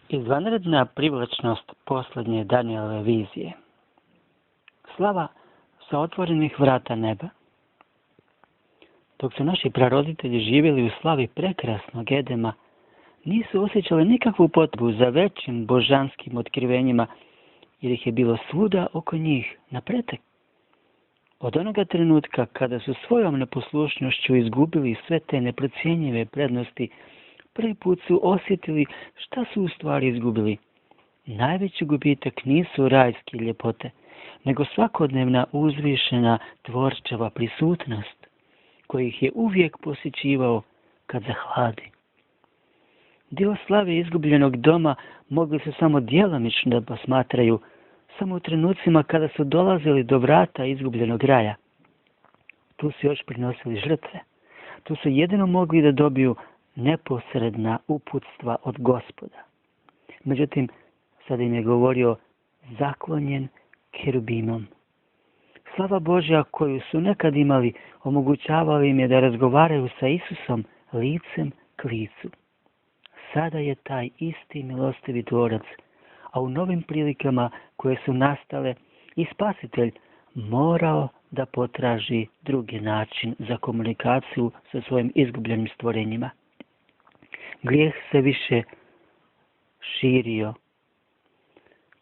Izvanredna privlačnost posljednje Danielove vizije. Slava sa otvorenih vrata neba. Dok su naši praroditelji živjeli u slavi prekrasnog Edema, nisu osjećali nikakvu potrebu za većim božanskim otkrivenjima, jer ih je bilo svuda oko njih na pretek. Od onoga trenutka kada su svojom neposlušnošću izgubili sve te neprocjenjive prednosti, prvi put su osjetili šta su u stvari izgubili. Najveći gubitak nisu rajske ljepote, nego svakodnevna uzvišena tvorčeva prisutnost, koji ih je uvijek posjećivao kad zahladi. Dio slave izgubljenog doma mogli su samo djelomično da posmatraju, samo u trenucima kada su dolazili do vrata izgubljenog raja. Tu su još prinosili žrtve. Tu su jedino mogli da dobiju neposredna uputstva od Gospoda. Međutim, sada im je govorio zaklonjen kerubimom. Slava Božja koju su nekad imali omogućavali im je da razgovaraju sa Isusom licem k licu. Sada je taj isti milostivi tvorac, a u novim prilikama koje su nastale i Spasitelj morao da potraži drugi način za komunikaciju sa svojim izgubljenim stvorenjima. Grijeh se više širio.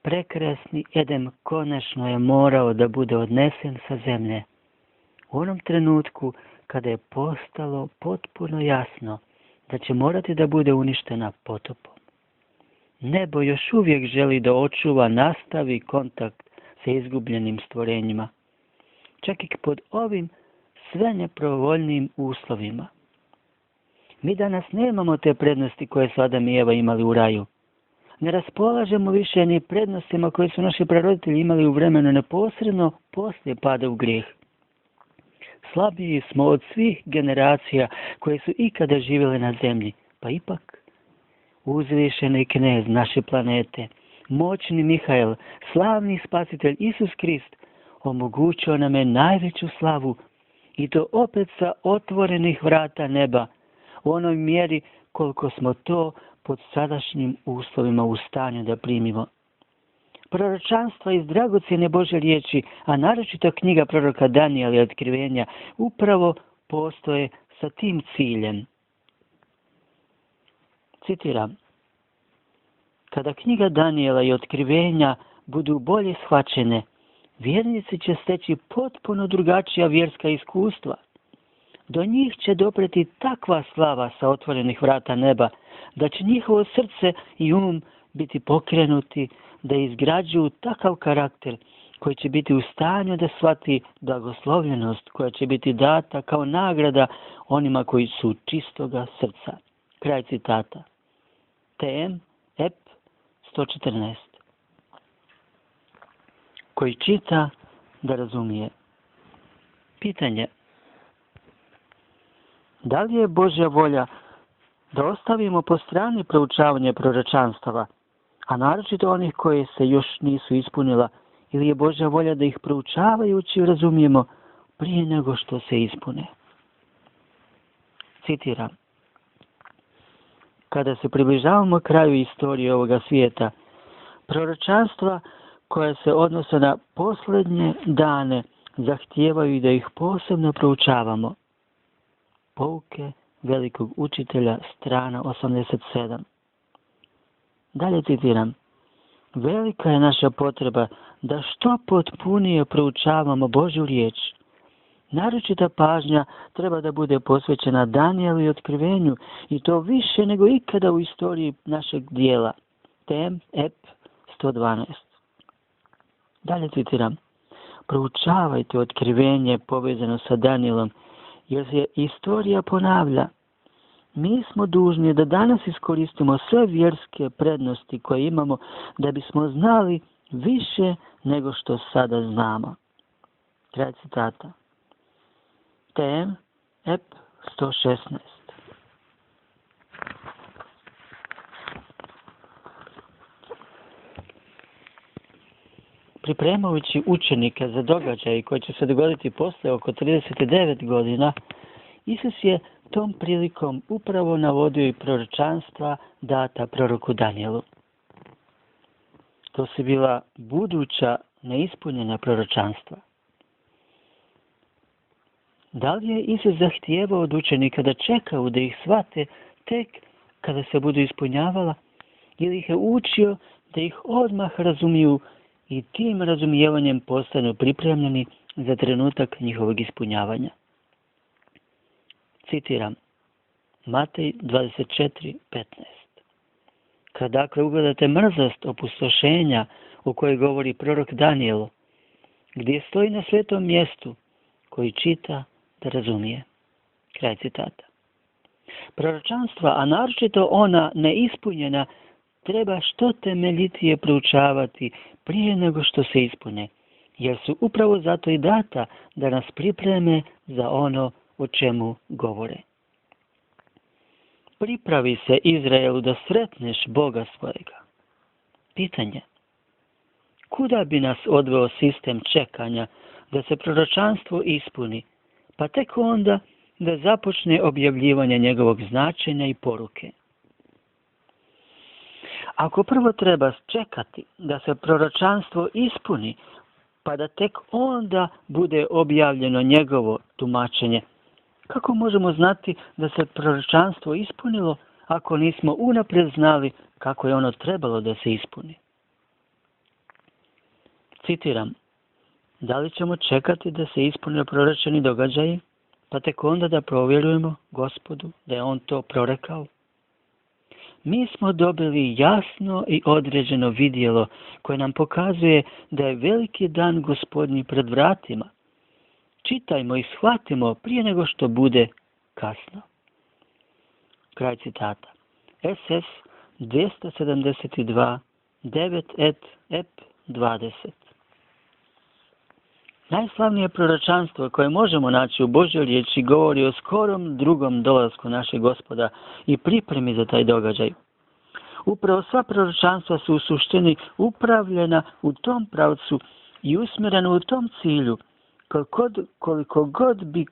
Prekrasni Edem konačno je morao da bude odnesen sa zemlje. U onom trenutku kada je postalo potpuno jasno da će morati da bude uništena potopom. Nebo još uvijek želi da očuva nastavi kontakt sa izgubljenim stvorenjima. Čak i pod ovim sve neprovoljnim uslovima. Mi danas nemamo te prednosti koje su Adam i Eva imali u raju. Ne raspolažemo više ni prednostima koje su naši praroditelji imali u vremenu neposredno poslije pada u grijeh. Slabiji smo od svih generacija koje su ikada živjele na zemlji, pa ipak uzvišeni knez naše planete, moćni Mihael, slavni spasitelj Isus Krist, omogućio nam je najveću slavu i to opet sa otvorenih vrata neba, u onoj mjeri koliko smo to pod sadašnjim uslovima u stanju da primimo. Proročanstva iz dragocjene Božje riječi, a naročito knjiga proroka Danijela i Otkrivenja, upravo postoje sa tim ciljem. Citiram: kada knjiga Danijela i Otkrivenja budu bolje shvaćene, vjernici će steći potpuno drugačija vjerska iskustva. Do njih će dopreti takva slava sa otvorenih vrata neba, da će njihovo srce i biti pokrenuti da izgrađuju takav karakter koji će biti u stanju da shvati blagoslovljenost koja će biti data kao nagrada onima koji su čistoga srca. Kraj citata. TM EP 114. Koji čita da razumije. Pitanje: da li je Božja volja da ostavimo po strani proučavanje proročanstava, a naročito onih koje se još nisu ispunila, ili je Božja volja da ih proučavajući razumijemo prije nego što se ispune? Citiram: kada se približavamo kraju istorije ovoga svijeta, proročanstva koja se odnose na posljednje dane zahtijevaju da ih posebno proučavamo. Pouke velikog učitelja, strana 87. Dalje citiram: velika je naša potreba da što potpunije proučavamo Božju riječ. Naročita pažnja treba da bude posvećena Danijelu i Otkrivenju, i to više nego ikada u istoriji našeg dijela. TM EP 112. Dalje citiram: proučavajte Otkrivenje povezano sa Danijelom, jer se istorija ponavlja. Mi smo dužni da danas iskoristimo sve vjerske prednosti koje imamo da bismo znali više nego što sada znamo. Kraj citata. TM EP 116. Pripremajući učenike za događaj koji će se dogoditi posle oko 39 godina, Isus je tom prilikom upravo navodio i proročanstva data proroku Danijelu. To su bila buduća neispunjena proročanstva. Da li je Isus zahtijevao od učenika da čekaju da ih shvate tek kada se budu ispunjavala, ili ih je učio da ih odmah razumiju i tim razumijevanjem postanu pripremljeni za trenutak njihovog ispunjavanja? Citiram Matej 24:15. Kad dakle ugledate mrzost opustošenja o kojoj govori prorok Danijel, gdje stoji na svetom mjestu, koji čita da razumije. Kraj citata. Proročanstva, a naročito ona neispunjena, treba što temeljitije proučavati prije nego što se ispune, jer su upravo zato i data da nas pripreme za ono o čemu govore. Pripravi se, Izraelu, da sretneš Boga svojega. Pitanje: kuda bi nas odveo sistem čekanja da se proročanstvo ispuni, pa tek onda da započne objavljivanje njegovog značenja i poruke? Ako prvo treba čekati da se proročanstvo ispuni, pa da tek onda bude objavljeno njegovo tumačenje, kako možemo znati da se proročanstvo ispunilo ako nismo unaprijed znali kako je ono trebalo da se ispuni? Citiram: da li ćemo čekati da se ispune proročeni događaji, pa tek onda da provjerujemo Gospodu da je on to prorekao? Mi smo dobili jasno i određeno vidjelo koje nam pokazuje da je veliki dan Gospodnji pred vratima. Čitajmo i shvatimo prije nego što bude kasno. Kraj citata. SS 272 9 ep 20. Najslavnije proročanstvo koje možemo naći u Božjoj riječi govori o skorom drugom dolasku našeg Gospoda i pripremi za taj događaj. Upravo sva proročanstva su u suštini upravljena u tom pravcu i usmjerena u tom cilju, koliko god bi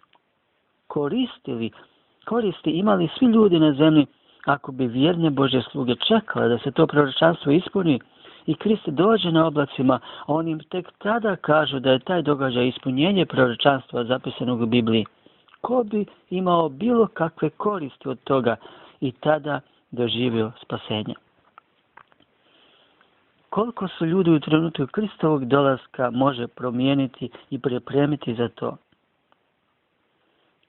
koristi imali svi ljudi na zemlji ako bi vjerne Božje sluge čekale da se to proročanstvo ispuni i Krist dođe na oblacima, a oni im tek tada kažu da je taj događaj ispunjenje proročanstva zapisanog u Bibliji. Ko bi imao bilo kakve koristi od toga i tada doživio spasenje? Koliko su ljudi u trenutku Kristovog dolaska može promijeniti i pripremiti za to?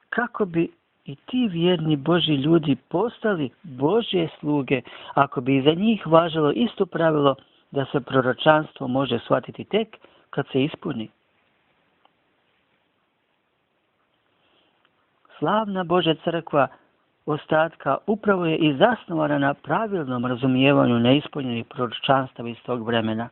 Kako bi i ti vjerni Božji ljudi postali Božje sluge ako bi za njih važilo isto pravilo da se proročanstvo može shvatiti tek kad se ispuni? Slavna Božja crkva ostatka upravo je i zasnovana na pravilnom razumijevanju neispunjenih proročanstava iz tog vremena.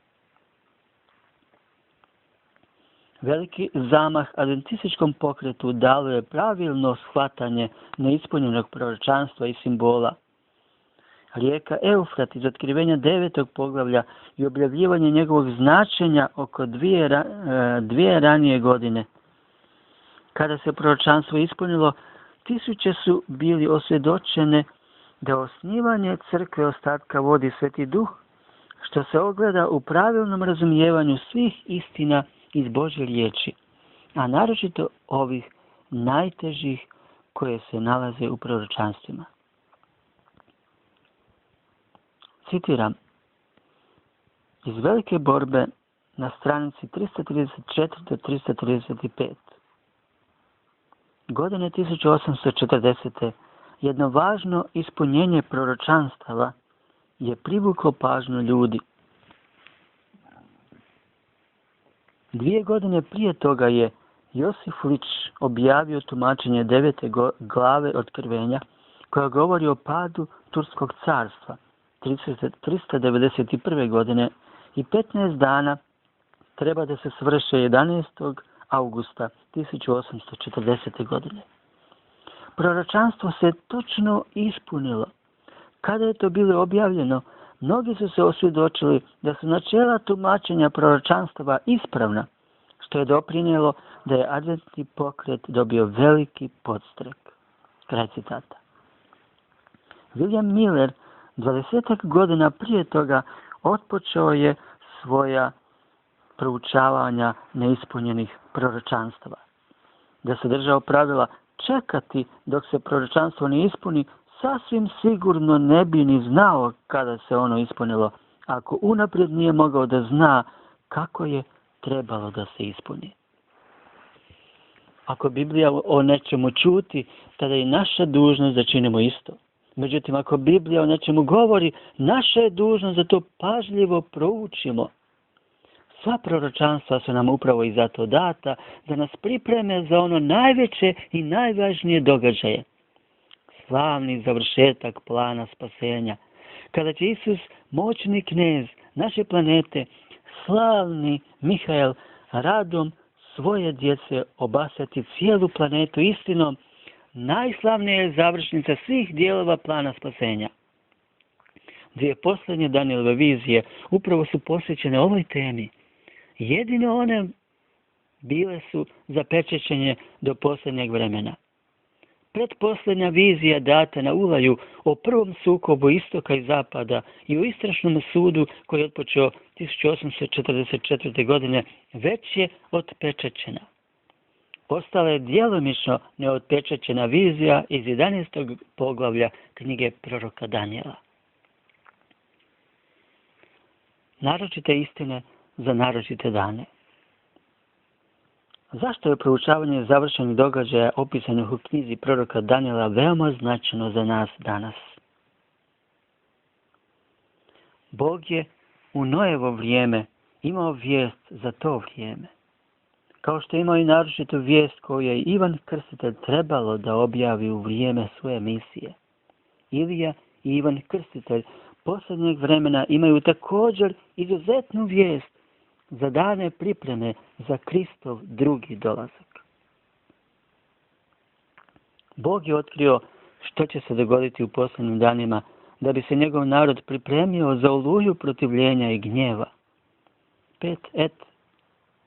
Veliki zamah adventističkom pokretu dalo je pravilno shvatanje neispunjenog proročanstva i simbola. Rijeka Eufrat iz otkrivenja 9. poglavlja i objavljivanje njegovog značenja oko dvije ranije godine. Kada se proročanstvo ispunilo, tisuće su bili osvjedočene da osnivanje crkve ostatka vodi Sveti Duh, što se ogleda u pravilnom razumijevanju svih istina iz Božje riječi, a naročito ovih najtežih koje se nalaze u proročanstvima. Citiram iz Velike borbe na stranici 334 do 335. Godine 1840. jedno važno ispunjenje proročanstava je privuklo pažnju ljudi. 2 godine prije toga je Josif Lič objavio tumačenje 9. glave Otkrivenja, koja govori o padu Turskog carstva 391. godine i 15 dana treba da se svrše 11. augusta 1840. godine. Proročanstvo se točno ispunilo. Kada je to bilo objavljeno, mnogi su se osvjedočili da su načela tumačenja proročanstava ispravna, što je doprinijelo da je adventni pokret dobio veliki podstrek. Kraj citata. William Miller 20 godina prije toga otpočeo je svoja proučavanja neispunjenih proročanstava. Da se držao pravila čekati dok se proročanstvo ne ispuni, sasvim sigurno ne bi ni znao kada se ono ispunilo, ako unaprijed nije mogao da zna kako je trebalo da se ispuni. Ako Biblija o nečemu čuti, tada je naša dužnost da činimo isto. Međutim, ako Biblija o nečemu govori, naša je dužnost da to pažljivo proučimo. Sva proročanstva su nam upravo i zato data, da nas pripreme za ono najveće i najvažnije događaje. Slavni završetak plana spasenja. Kada će Isus, moćni knez naše planete, slavni Mihael, radom svoje djece obasjati cijelu planetu istinom, najslavnija je završnica svih dijelova plana spasenja. Dvije posljednje Danijelove vizije upravo su posvećene ovoj temi. Jedino one bile su zapečećenje do posljednjeg vremena. Pretposljednja vizija data na Ulaju o prvom sukobu istoka i zapada i o istražnom sudu koji je otpočeo 1844. godine već je otpečećena. Ostala je djelomično neotpečećena vizija iz 11. poglavlja knjige proroka Danijela. Naročite istine za naročite dane. Zašto je proučavanje završenih događaja opisanih u knjizi proroka Danijela veoma značajno za nas danas? Bog je u Noevo vrijeme imao vijest za to vrijeme. Kao što je imao i naročitu vijest koju je Ivan Krstitelj trebalo da objavi u vrijeme svoje misije. Ilija i Ivan Krstitelj posljednjeg vremena imaju također izuzetnu vijest za dane pripreme za Kristov drugi dolazak. Bog je otkrio što će se dogoditi u posljednjim danima da bi se njegov narod pripremio za oluju protivljenja i gnjeva. 5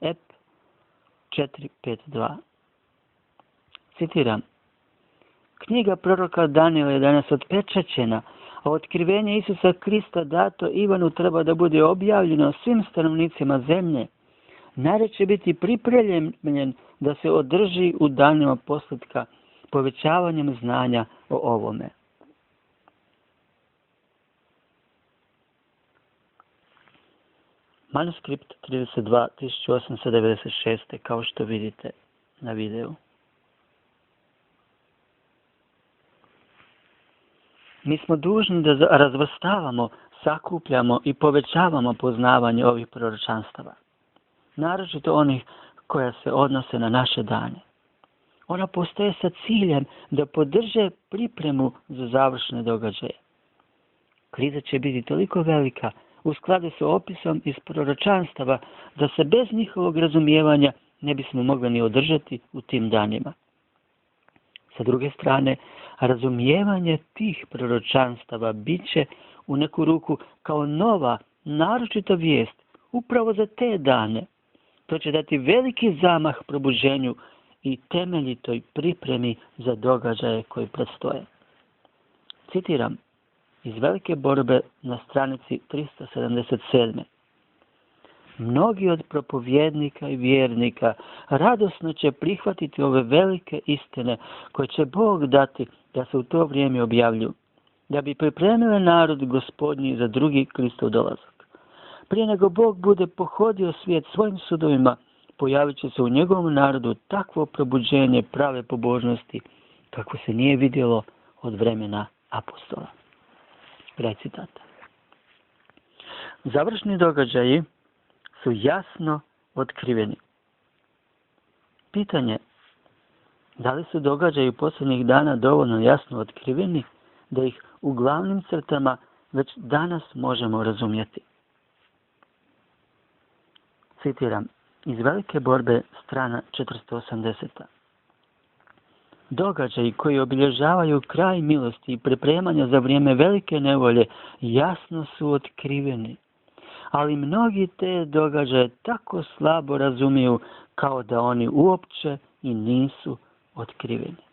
Ep 4.5.2. Citiram. Knjiga proroka Danijela je danas otpečaćena, a otkrivenje Isusa Krista dato Ivanu treba da bude objavljeno svim stanovnicima zemlje. Narod će biti pripremljen da se održi u danima posljedka povećavanjem znanja o ovome. Manuskript 32 1896. kao što vidite na videu. Mi smo dužni da razvrstavamo, sakupljamo i povećavamo poznavanje ovih proročanstava. Naročito onih koja se odnose na naše dane. Ona postoje sa ciljem da podrže pripremu za završne događaje. Kriza će biti toliko velika u skladu sa opisom iz proročanstava da se bez njihovog razumijevanja ne bismo mogli ni održati u tim danima. Sa druge strane, razumijevanje tih proročanstava bit će u neku ruku kao nova, naročita vijest upravo za te dane. To će dati veliki zamah probuđenju i temeljitoj pripremi za događaje koji predstoje. Citiram iz Velike borbe na stranici 377. Mnogi od propovjednika i vjernika radosno će prihvatiti ove velike istine koje će Bog dati da se u to vrijeme objavljuju, da bi pripremile narod Gospodnji za drugi Kristov dolazak. Prije nego Bog bude pohodio svijet svojim sudovima, pojavit će se u njegovom narodu takvo probuđenje prave pobožnosti kako se nije vidjelo od vremena apostola. Kraj citata. Završni događaji su jasno otkriveni. Pitanje, da li su događaji posljednjih dana dovoljno jasno otkriveni da ih u glavnim crtama već danas možemo razumjeti? Citiram iz Velike borbe, strana 480. Događaji koji obilježavaju kraj milosti i pripremanja za vrijeme velike nevolje jasno su otkriveni. Ali mnogi te događaje tako slabo razumiju kao da oni uopće i nisu otkriveni.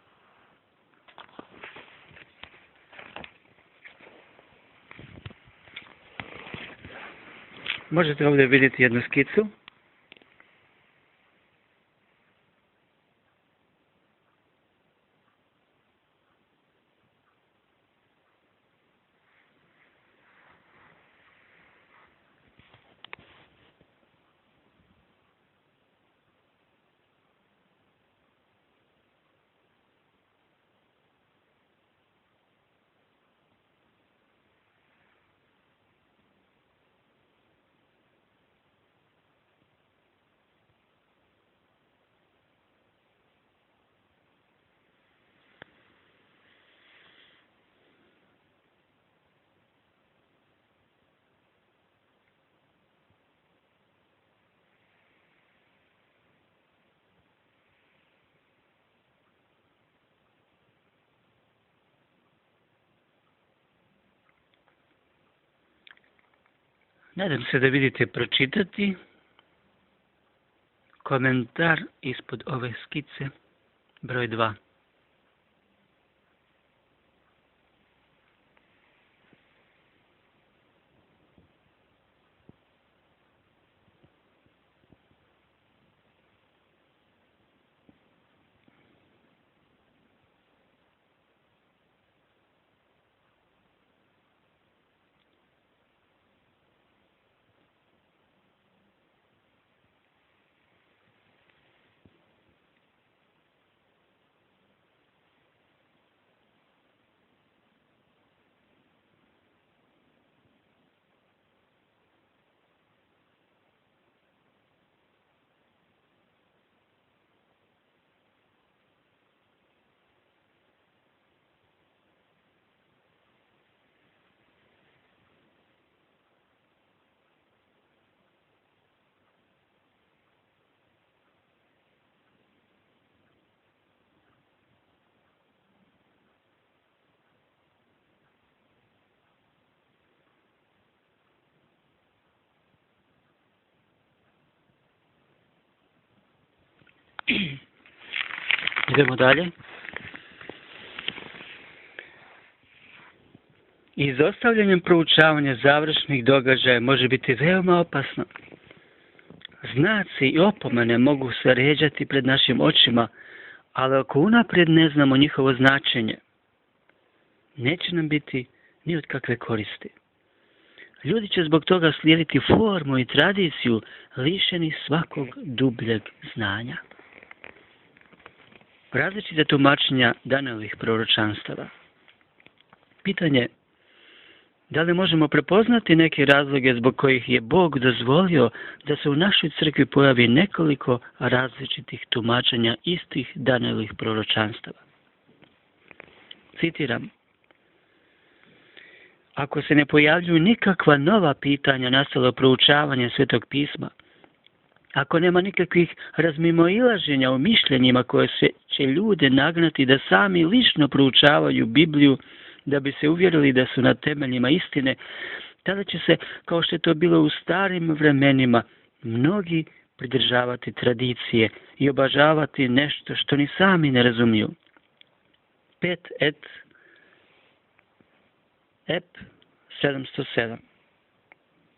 Možete ovdje vidjeti jednu skicu. Nadam se da vidite pročitati komentar ispod ove skice, broj 2. Idemo dalje. Izostavljanjem proučavanja završnih događaja može biti veoma opasno. Znaci i opomene mogu se ređati pred našim očima, ali ako unaprijed ne znamo njihovo značenje, neće nam biti ni od kakve koristi. Ljudi će zbog toga slijediti formu i tradiciju, lišeni svakog dubljeg znanja. Različite tumačenja Danijelovih proročanstava. Pitanje: da li možemo prepoznati neke razloge zbog kojih je Bog dozvolio da se u našoj crkvi pojavi nekoliko različitih tumačenja istih Danijelovih proročanstava? Citiram: ako se ne pojavljuju nikakva nova pitanja nastalo proučavanje Svetog pisma, ako nema nikakvih razmimoilaženja u mišljenjima koje će ljude nagnati da sami lično proučavaju Bibliju da bi se uvjerili da su na temeljima istine, tada će se, kao što je to bilo u starim vremenima, mnogi pridržavati tradicije i obožavati nešto što ni sami ne razumiju. 5 ep 707,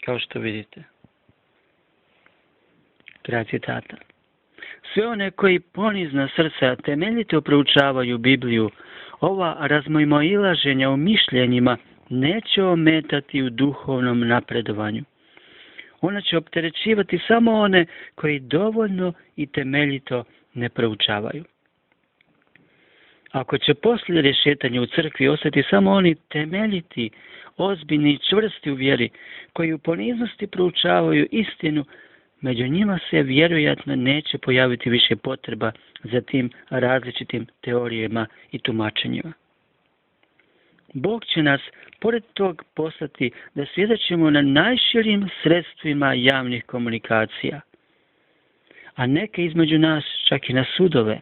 kao što vidite. Kraj citata. Sve one koji ponizna srca temeljito proučavaju Bibliju, ova razmimoilaženja u mišljenjima neće ometati u duhovnom napredovanju. Ona će opterećivati samo one koji dovoljno i temeljito ne proučavaju. Ako će poslije rješetanja u crkvi ostati samo oni temeljiti, ozbiljni i čvrsti u vjeri, koji u poniznosti proučavaju istinu, među njima se vjerojatno neće pojaviti više potreba za tim različitim teorijama i tumačenjima. Bog će nas, pored tog, poslati da svjedočimo na najširim sredstvima javnih komunikacija, a neke između nas čak i na sudove,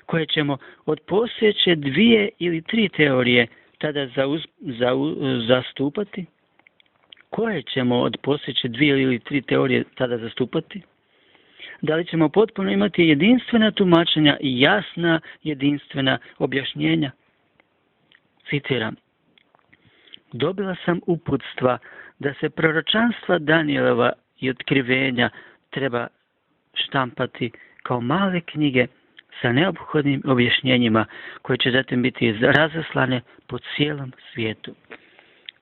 koje ćemo od postojeće 2 ili 3 teorije tada zastupati. Koje ćemo od postojeće 2 ili 3 teorije tada zastupati? Da li ćemo potpuno imati jedinstvena tumačenja i jasna jedinstvena objašnjenja? Citiram: dobila sam uputstva da se proročanstva Danijelova i otkrivenja treba štampati kao male knjige sa neophodnim objašnjenjima koje će zatim biti razaslane po cijelom svijetu.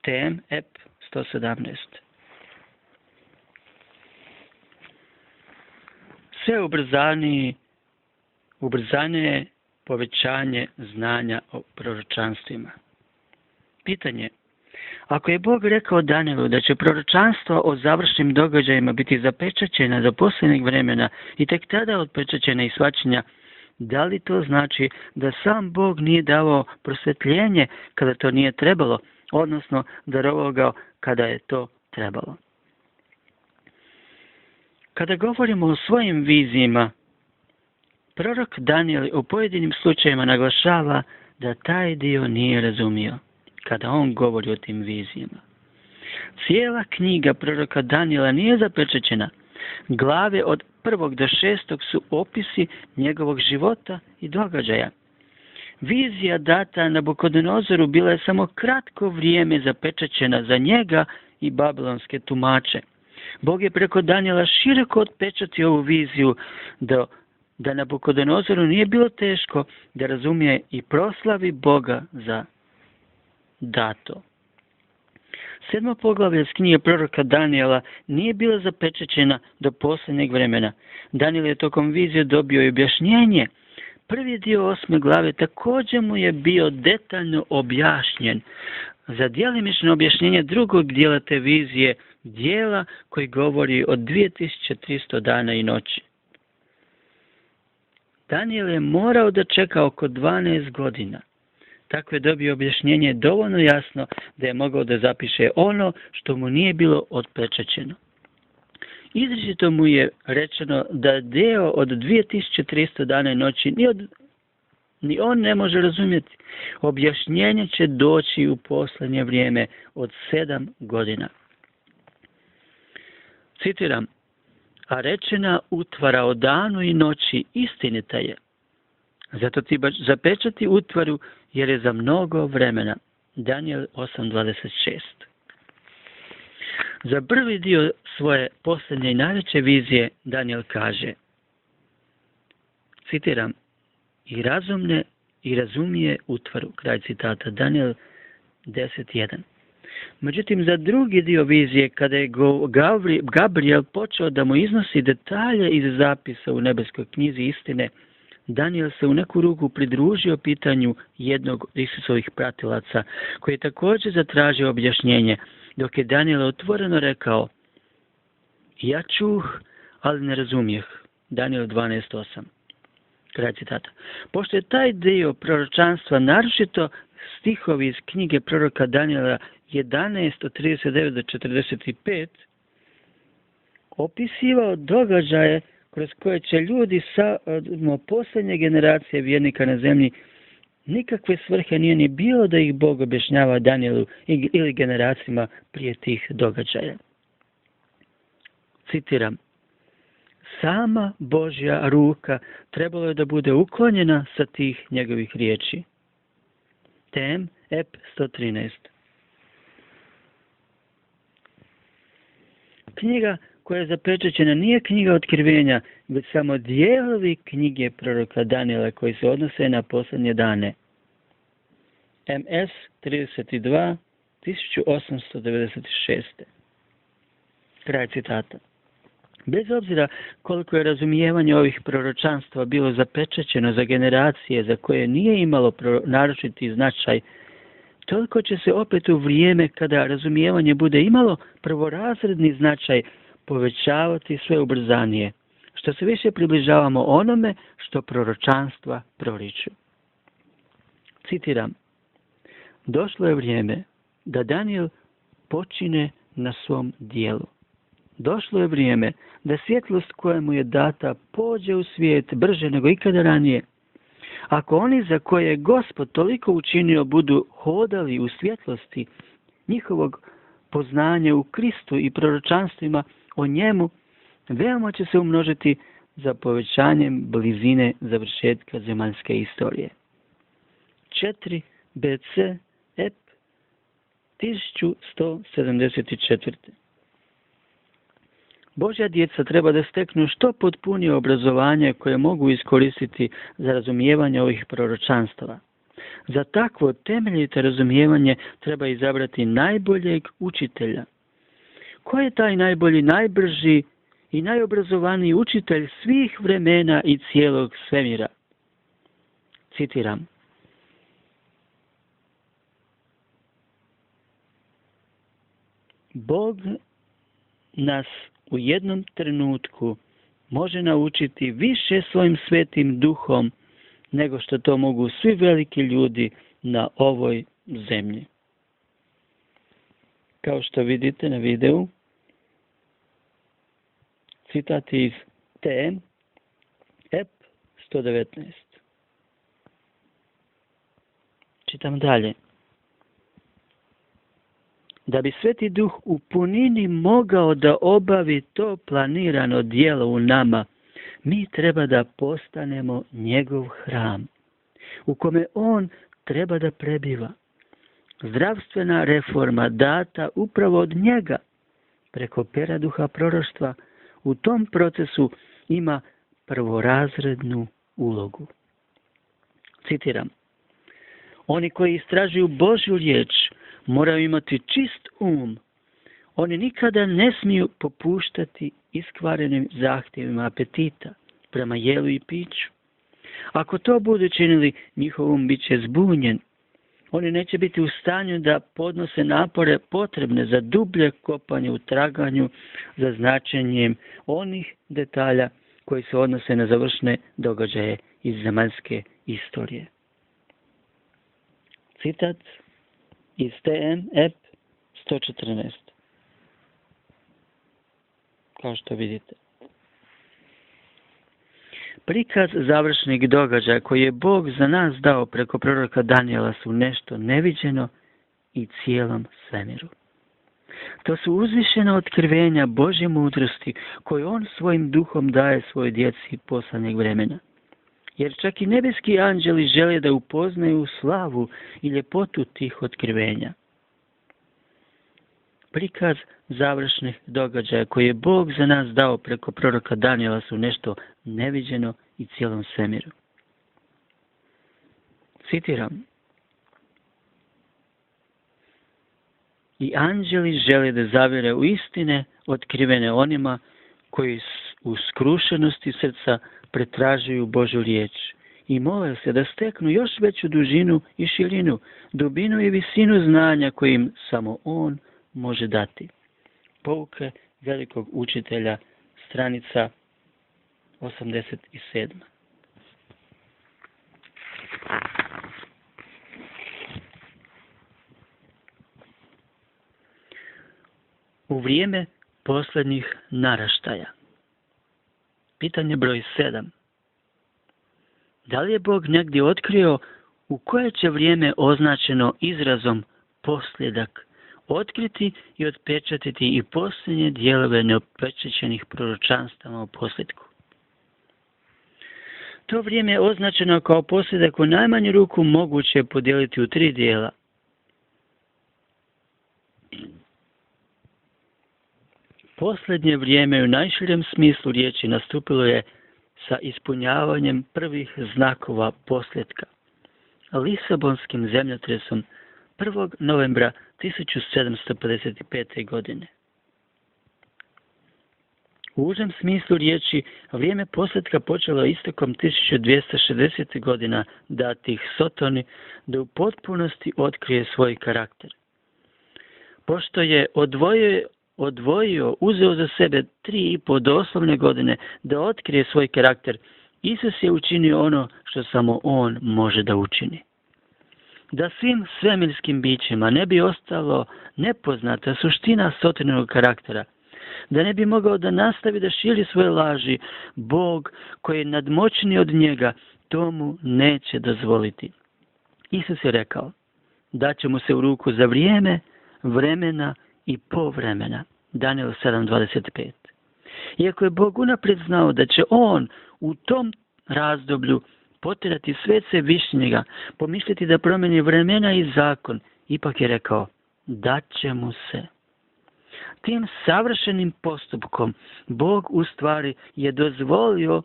TM EP 117. Sve ubrzanije povećanje znanja o proročanstvima. Pitanje. Ako je Bog rekao Danielu da će proročanstva o završnim događajima biti zapečaćena do posljednjeg vremena i tek tada otpečaćena i shvaćanja, da li to znači da sam Bog nije davao prosvjetljenje kada to nije trebalo, odnosno darovao ga kada je to trebalo? Kada govorimo o svojim vizijama, prorok Danijel u pojedinim slučajevima naglašava da taj dio nije razumio kada on govori o tim vizijama. Cijela knjiga proroka Danijela nije zapečaćena. Glave od 1. do 6. su opisi njegovog života i događaja. Vizija data Nabukodonozoru bila je samo kratko vrijeme zapečaćena za njega i babilonske tumače. Bog je preko Danijela široko otpečatio ovu viziju da Nabukodonozoru nije bilo teško da razumije i proslavi Boga za dato. 7. poglavlje s knjige proroka Danijela nije bila zapečaćena do posljednjeg vremena. Danijel je tokom vizije dobio i objašnjenje. Prvi dio 8. glave također mu je bio detaljno objašnjen. Za djelimično objašnjenje drugog dijela te vizije, dijela koji govori o 2300 dana i noći. Danijel je morao da čeka oko 12 godina. Tako je dobio objašnjenje dovoljno jasno da je mogao da zapiše ono što mu nije bilo otpečaćeno. Izričito mu je rečeno da deo od 2300 dana i noći ni on ne može razumjeti. Objašnjenje će doći u posljednje vrijeme od 7 godina. Citiram. A rečena utvara o danu i noći istinita je. Zato ti zapečati utvaru jer je za mnogo vremena. Danijel 8.26. Za prvi dio svoje posljednje i najveće vizije Danijel kaže, citiram, i razumije utvaru. Kraj citata. Danijel 10.1. Međutim, za drugi dio vizije, kada je Gabriel počeo da mu iznosi detalje iz zapisa u nebeskoj knjizi istine, Danijel se u neku ruku pridružio pitanju jednog Isusovih pratilaca, koji je također zatražio objašnjenje, dok je Danijel otvoreno rekao, ja čuh, ali ne razumijeh. Danijel 12.8. Kraj citata. Pošto je taj dio proročanstva, naročito stihovi iz knjige proroka Danijela 11 od 39 do 45, opisivao događaje kroz koje će ljudi posljednje generacije vjernika na zemlji, nikakve svrhe nije ni bilo da ih Bog objašnjava Danijelu ili generacijama prije tih događaja. Citiram. Sama Božja ruka trebalo je da bude uklonjena sa tih njegovih riječi. TM EP 113. Knjiga koja je zapečaćena nije knjiga otkrivenja, već samo dijelovi knjige proroka Danijela koji se odnose na posljednje dane. MS 32 1896. Kraj citata. Bez obzira koliko je razumijevanje ovih proročanstva bilo zapečaćeno za generacije za koje nije imalo naročiti značaj, toliko će se opet u vrijeme kada razumijevanje bude imalo prvorazredni značaj povećavati sve ubrzanije, što se više približavamo onome što proročanstva proriču. Citiram. Došlo je vrijeme da Danijel počine na svom dijelu. Došlo je vrijeme da svjetlost koja mu je data pođe u svijet brže nego ikada ranije. Ako oni za koje je Gospod toliko učinio budu hodali u svjetlosti njihovog poznanja u Kristu i proročanstvima o njemu, veoma će se umnožiti za povećanjem blizine završetka zemaljske istorije. 4 BC EP 1174. Božja djeca treba da steknu što potpunije obrazovanje koje mogu iskoristiti za razumijevanje ovih proročanstava. Za takvo temeljito razumijevanje treba izabrati najboljeg učitelja. Ko je taj najbolji, najbrži i najobrazovaniji učitelj svih vremena i cijelog svemira? Citiram. Bog nas u jednom trenutku može naučiti više svojim svetim duhom nego što to mogu svi veliki ljudi na ovoj zemlji. Kao što vidite na videu, citat iz TM EP 119. Čitam dalje. Da bi Sveti Duh u punini mogao da obavi to planirano djelo u nama, mi treba da postanemo njegov hram, u kome on treba da prebiva. Zdravstvena reforma data upravo od njega, preko pera duha proroštva, u tom procesu ima prvorazrednu ulogu. Citiram. Oni koji istražuju Božju riječ moraju imati čist um. Oni nikada ne smiju popuštati iskvarenim zahtjevima apetita prema jelu i piću. Ako to budu činili, njihov um bit će zbunjen. Oni neće biti u stanju da podnose napore potrebne za dublje kopanje u traganju za značenjem onih detalja koji se odnose na završne događaje iz zemaljske istorije. Citat iz TM EP 114. Kao što vidite. Prikaz završnih događaja koji je Bog za nas dao preko proroka Danijela su nešto neviđeno i cijelom svemiru. To su uzvišena otkrivenja Božje mudrosti koje on svojim duhom daje svojoj djeci poslednjeg vremena. Jer čak i nebeski anđeli žele da upoznaju slavu i ljepotu tih otkrivenja. Prikaz završnih događaja koje je Bog za nas dao preko proroka Danijela su nešto neviđeno i cijelom svemiru. Citiram. I anđeli žele da zavjere u istine otkrivene onima koji u skrušenosti srca pretražuju Božju riječ i mole se da steknu još veću dužinu i širinu, dubinu i visinu znanja kojim samo on može dati. Pouke velikog učitelja, stranica 87. U vrijeme posljednjih naraštaja. Pitanje broj 7. Da li je Bog negdje otkrio u koje će vrijeme označeno izrazom posljedak otkriti i otpečatiti i posljednje dijelove neopečećenih proročanstava o posljedku? To vrijeme je označeno kao posljedak u najmanju ruku moguće podijeliti u 3 dijela. Posljednje vrijeme u najširem smislu riječi nastupilo je sa ispunjavanjem prvih znakova posljedka, Lisabonskim zemljotresom 1. novembra 1755. godine. U užem smislu riječi, vrijeme posljedka počelo istekom 1260. godina datih Sotoni da u potpunosti otkrije svoj karakter. Pošto je uzeo za sebe 3,5 doslovne godine da otkrije svoj karakter, Isus je učinio ono što samo on može da učini. Da svim svemirskim bićima ne bi ostalo nepoznata suština Sotinovog karaktera, da ne bi mogao da nastavi da širi svoje laži, Bog koji je nadmoćniji od njega, tomu neće dozvoliti. Isus je rekao, daće mu se u ruku za vrijeme, vremena i povremena. Danijel 7.25. Iako je Bog unaprijed znao da će on u tom razdoblju potjerati svece višnjega, pomisliti da promeni vremena i zakon, ipak je rekao, daće mu se. Tim savršenim postupkom Bog u stvari je dozvolio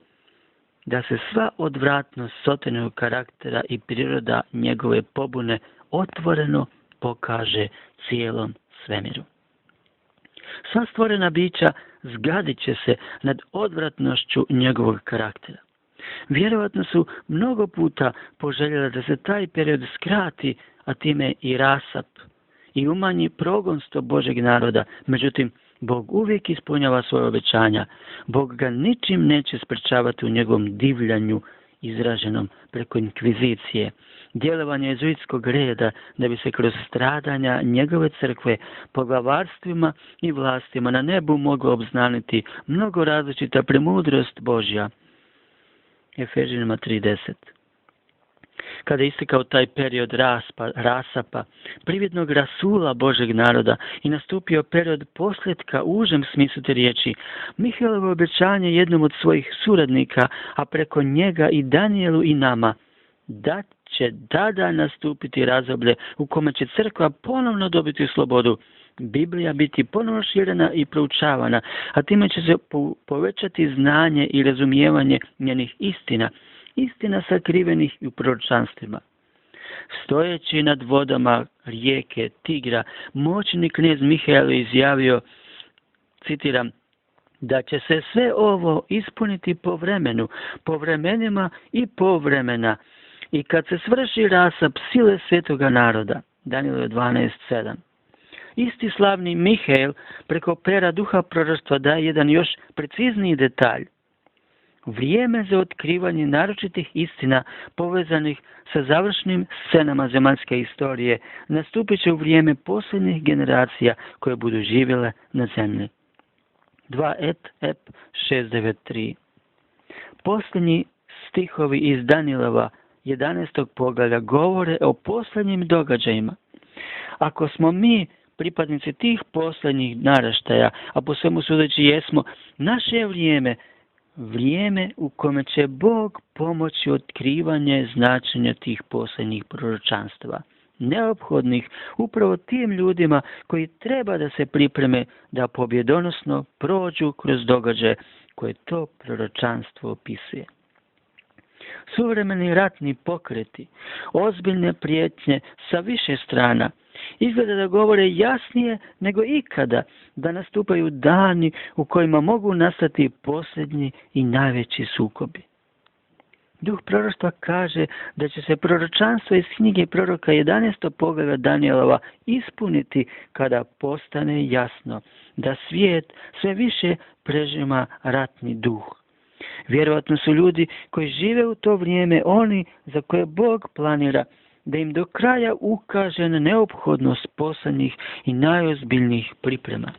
da se sva odvratnost Satanovog karaktera i priroda njegove pobune otvoreno pokaže cijelom svemiru. Sva stvorena bića zgadit će se nad odvratnošću njegovog karaktera. Vjerovatno su mnogo puta poželjela da se taj period skrati, a time i rasap i umanji progonstvo Božeg naroda. Međutim, Bog uvijek ispunjava svoje obećanja. Bog ga ničim neće sprečavati u njegovom divljanju izraženom preko inkvizicije, djelovanja jezuitskog reda, da bi se kroz stradanja njegove crkve, poglavarstvima i vlastima na nebu moglo obznaniti mnogo različita premudrost Božja. Efežanima 3:10. Kada je istekao taj period rasapa, prividnog rasula Božeg naroda i nastupio period posljedka u užem smislu te riječi, Mihajlovo obećanje jednom od svojih suradnika, a preko njega i Danijelu i nama, da će tada nastupiti razdoblje u kome će crkva ponovno dobiti slobodu, Biblija biti ponovno širena i proučavana, a time će se povećati znanje i razumijevanje njenih istina sakrivenih u proročanstvima. Stojeći nad vodama rijeke Tigra, moćni knez Mihajlo izjavio, citiram, da će se sve ovo ispuniti po vremenu, po vremenima i po vremena, i kad se svrši rasap sile svetoga naroda. Danijel 12:7. Isti slavni Mihael preko pera duha proroštva daje jedan još precizniji detalj. Vrijeme za otkrivanje naročitih istina povezanih sa završnim scenama zemaljske istorije nastupit će u vrijeme posljednjih generacija koje budu živjele na zemlji. 2 Ep 6:9-3. Posljednji stihovi iz Danijelova 11. poglavlja govore o posljednjim događajima. Ako smo mi pripadnici tih posljednjih naraštaja, a po svemu sudeći jesmo, naše je vrijeme u kome će Bog pomoći otkrivanje značenja tih posljednjih proročanstva, neophodnih upravo tim ljudima koji treba da se pripreme da pobjedonosno prođu kroz događaje koje to proročanstvo opisuje. Suvremeni ratni pokreti, ozbiljne prijetnje sa više strana, izgleda da govore jasnije nego ikada da nastupaju dani u kojima mogu nastati posljednji i najveći sukobi. Duh proroštva kaže da će se proročanstvo iz knjige proroka 11. poglavlja Danijelova ispuniti kada postane jasno da svijet sve više prežima ratni duh. Vjerovatno su ljudi koji žive u to vrijeme oni za koje Bog planira da im do kraja ukaže na neophodnost posljednjih i najozbiljnijih priprema.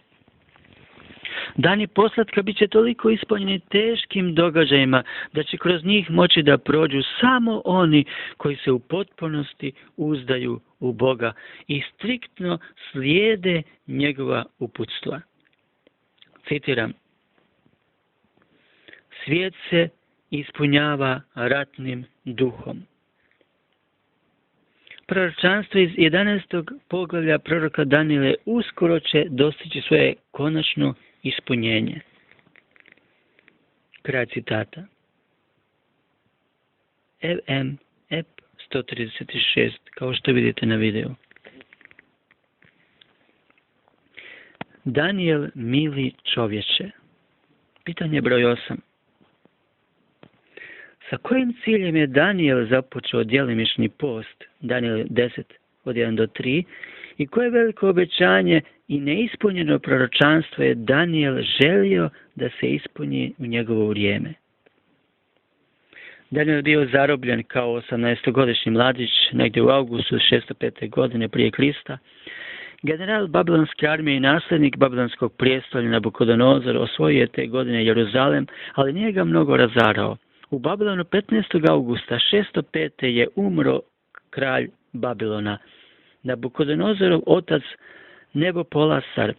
Dani poslatka bit će toliko ispunjeni teškim događajima da će kroz njih moći da prođu samo oni koji se u potpunosti uzdaju u Boga i striktno slijede njegova uputstva. Citiram: svijet se ispunjava ratnim duhom. Proročanstvo iz 11. poglavlja proroka Danijela uskoro će dostići svoje konačno ispunjenje. Kraj citata. Ep 136, kao što vidite na videu. Danijel, mili čovječe. Pitanje broj 8. Sa kojim ciljem je Danijel započeo djelimični post, Danijel 10, od 1-3, i koje veliko obećanje i neispunjeno proročanstvo je Danijel želio da se ispuni u njegovo vrijeme? Danijel je bio zarobljen kao 18-godišnji mladić negdje u augustu 605. godine prije Krista. General babilonske armije i nasljednik babilonskog prijestolja Nabukodonozor osvojio je te godine Jeruzalem, ali nije ga mnogo razarao. U Babilonu 15. augusta 605. je umro kralj Babilona. Nabukodonozorov otac Nebopolasar.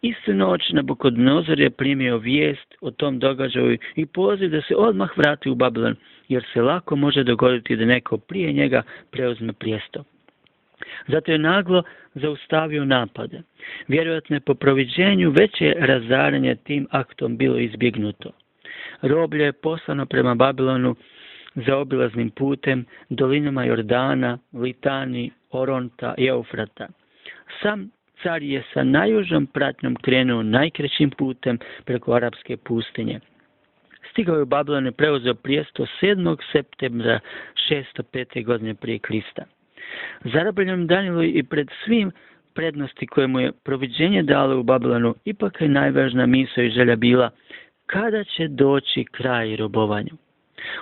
Istu noć Nabukodonozor je primio vijest o tom događaju i poziv da se odmah vrati u Babilon, jer se lako može dogoditi da neko prije njega preuzme prijestol. Zato je naglo zaustavio napade. Vjerojatno je po proviđenju veće razaranje tim aktom bilo izbjegnuto. Roblje je poslano prema Babilonu zaobilaznim putem, dolinama Jordana, Litani, Oronta i Eufrata. Sam car je sa najužom pratnjom krenuo najkraćim putem preko arapske pustinje. Stigao je u Babilon i preuzeo prijesto 7. septembra 605. godine prije Krista. Zarobljenom Danielu i pred svim prednosti koje mu je proviđenje dalo u Babilonu, ipak je najvažnija misao i želja bila kada će doći kraj robovanju.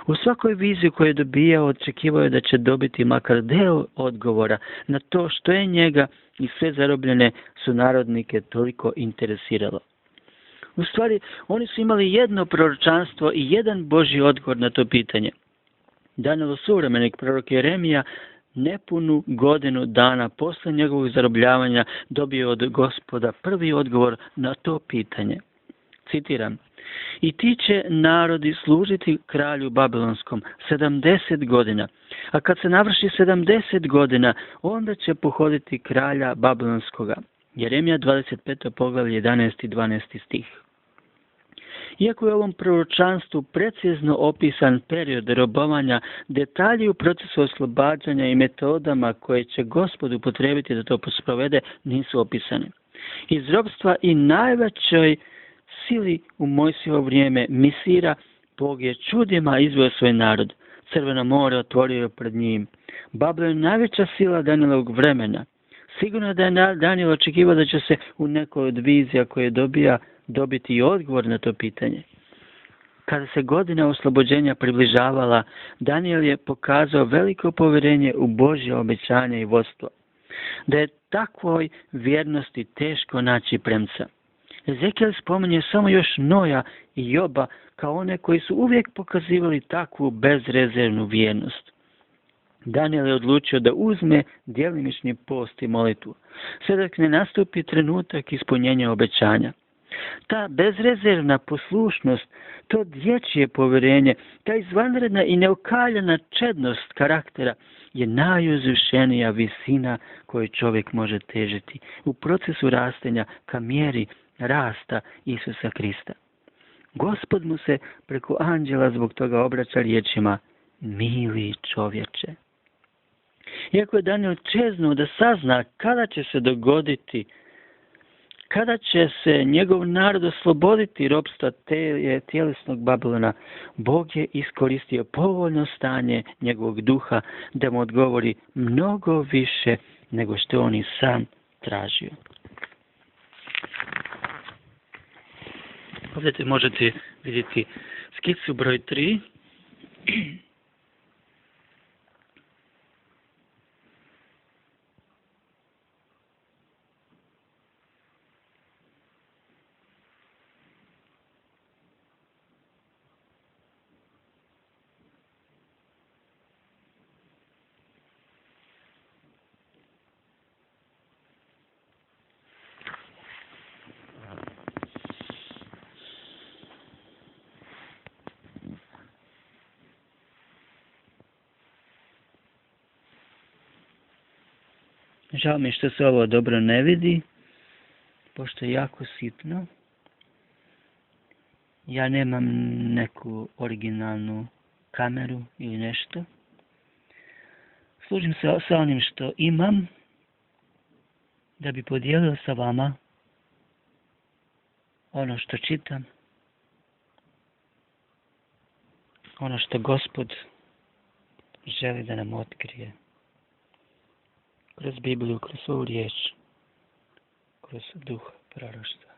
U svakoj viziji koju je dobijao, očekivao je da će dobiti makar deo odgovora na to što je njega i sve zarobljene sunarodnike toliko interesiralo. U stvari, oni su imali jedno proročanstvo i jedan Božji odgovor na to pitanje. Danielov suvremenik prorok Jeremija nepunu godinu dana posle njegovog zarobljavanja dobio od Gospoda prvi odgovor na to pitanje. Citiram: "I ti će narodi služiti kralju Babilonskom 70 godina, a kad se navrši 70 godina, onda će pohoditi kralja Babilonskoga." Jeremija 25. poglavlje 11. i 12. stih. Iako je u ovom proročanstvu precizno opisan period robovanja, detalji u procesu oslobađanja i metodama koje će Gospod upotrijebiti da to sprovede nisu opisani. Iz robstva i najvećoj sili u Mojsijevo vrijeme Misira, Bog je čudima izveo svoj narod. Crveno more otvorio pred njim. Babilon je najveća sila Danielovog vremena. Sigurno da je Daniel očekivao da će se u nekoj od vizija koje dobiti i odgovor na to pitanje. Kada se godina oslobođenja približavala, Daniel je pokazao veliko povjerenje u Božje obećanje i vodstvo. Da je takvoj vjernosti teško naći premca. Ezekijel spominje samo još Noja i Joba kao one koji su uvijek pokazivali takvu bezrezervnu vjernost. Daniel je odlučio da uzme djelimični post i molitvu, sve dok ne nastupi trenutak ispunjenja obećanja. Ta bezrezervna poslušnost, to dječje povjerenje, ta izvanredna i neokaljena čednost karaktera je najuzvišenija visina koju čovjek može težiti u procesu rastenja ka mjeri rasta Isusa Krista. Gospod mu se preko anđela zbog toga obraća riječima: "Mili čovječe." Iako je Daniel čeznuo da sazna kada će se dogoditi, kada će se njegov narod osloboditi ropstva tjelesnog Babilona, Bog je iskoristio povoljno stanje njegovog duha da mu odgovori mnogo više nego što on i sam tražio. Ovdje možete vidjeti skicu broj 3. Žao mi što se ovo dobro ne vidi, pošto je jako sitno. Ja nemam neku originalnu kameru ili nešto. Služim se sa onim što imam, da bi podijelio sa vama ono što čitam, ono što Gospod želi da nam otkrije. Kroz Bibliju, kroz svoju riječ, kroz duh proroštva.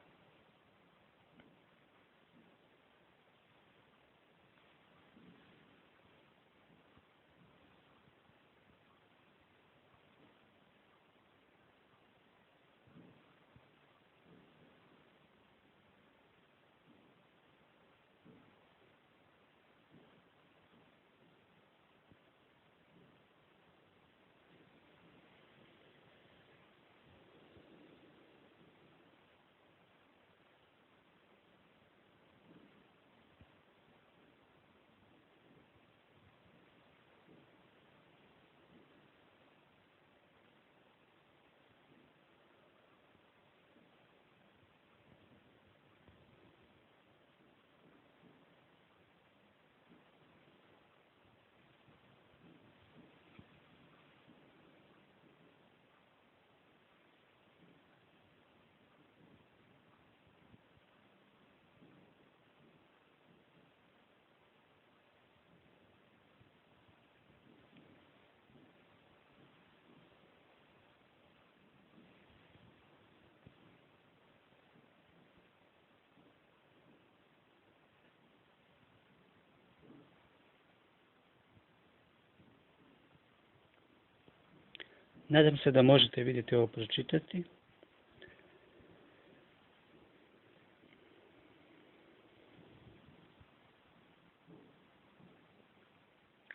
Nadam se da možete vidjeti ovo pročitati.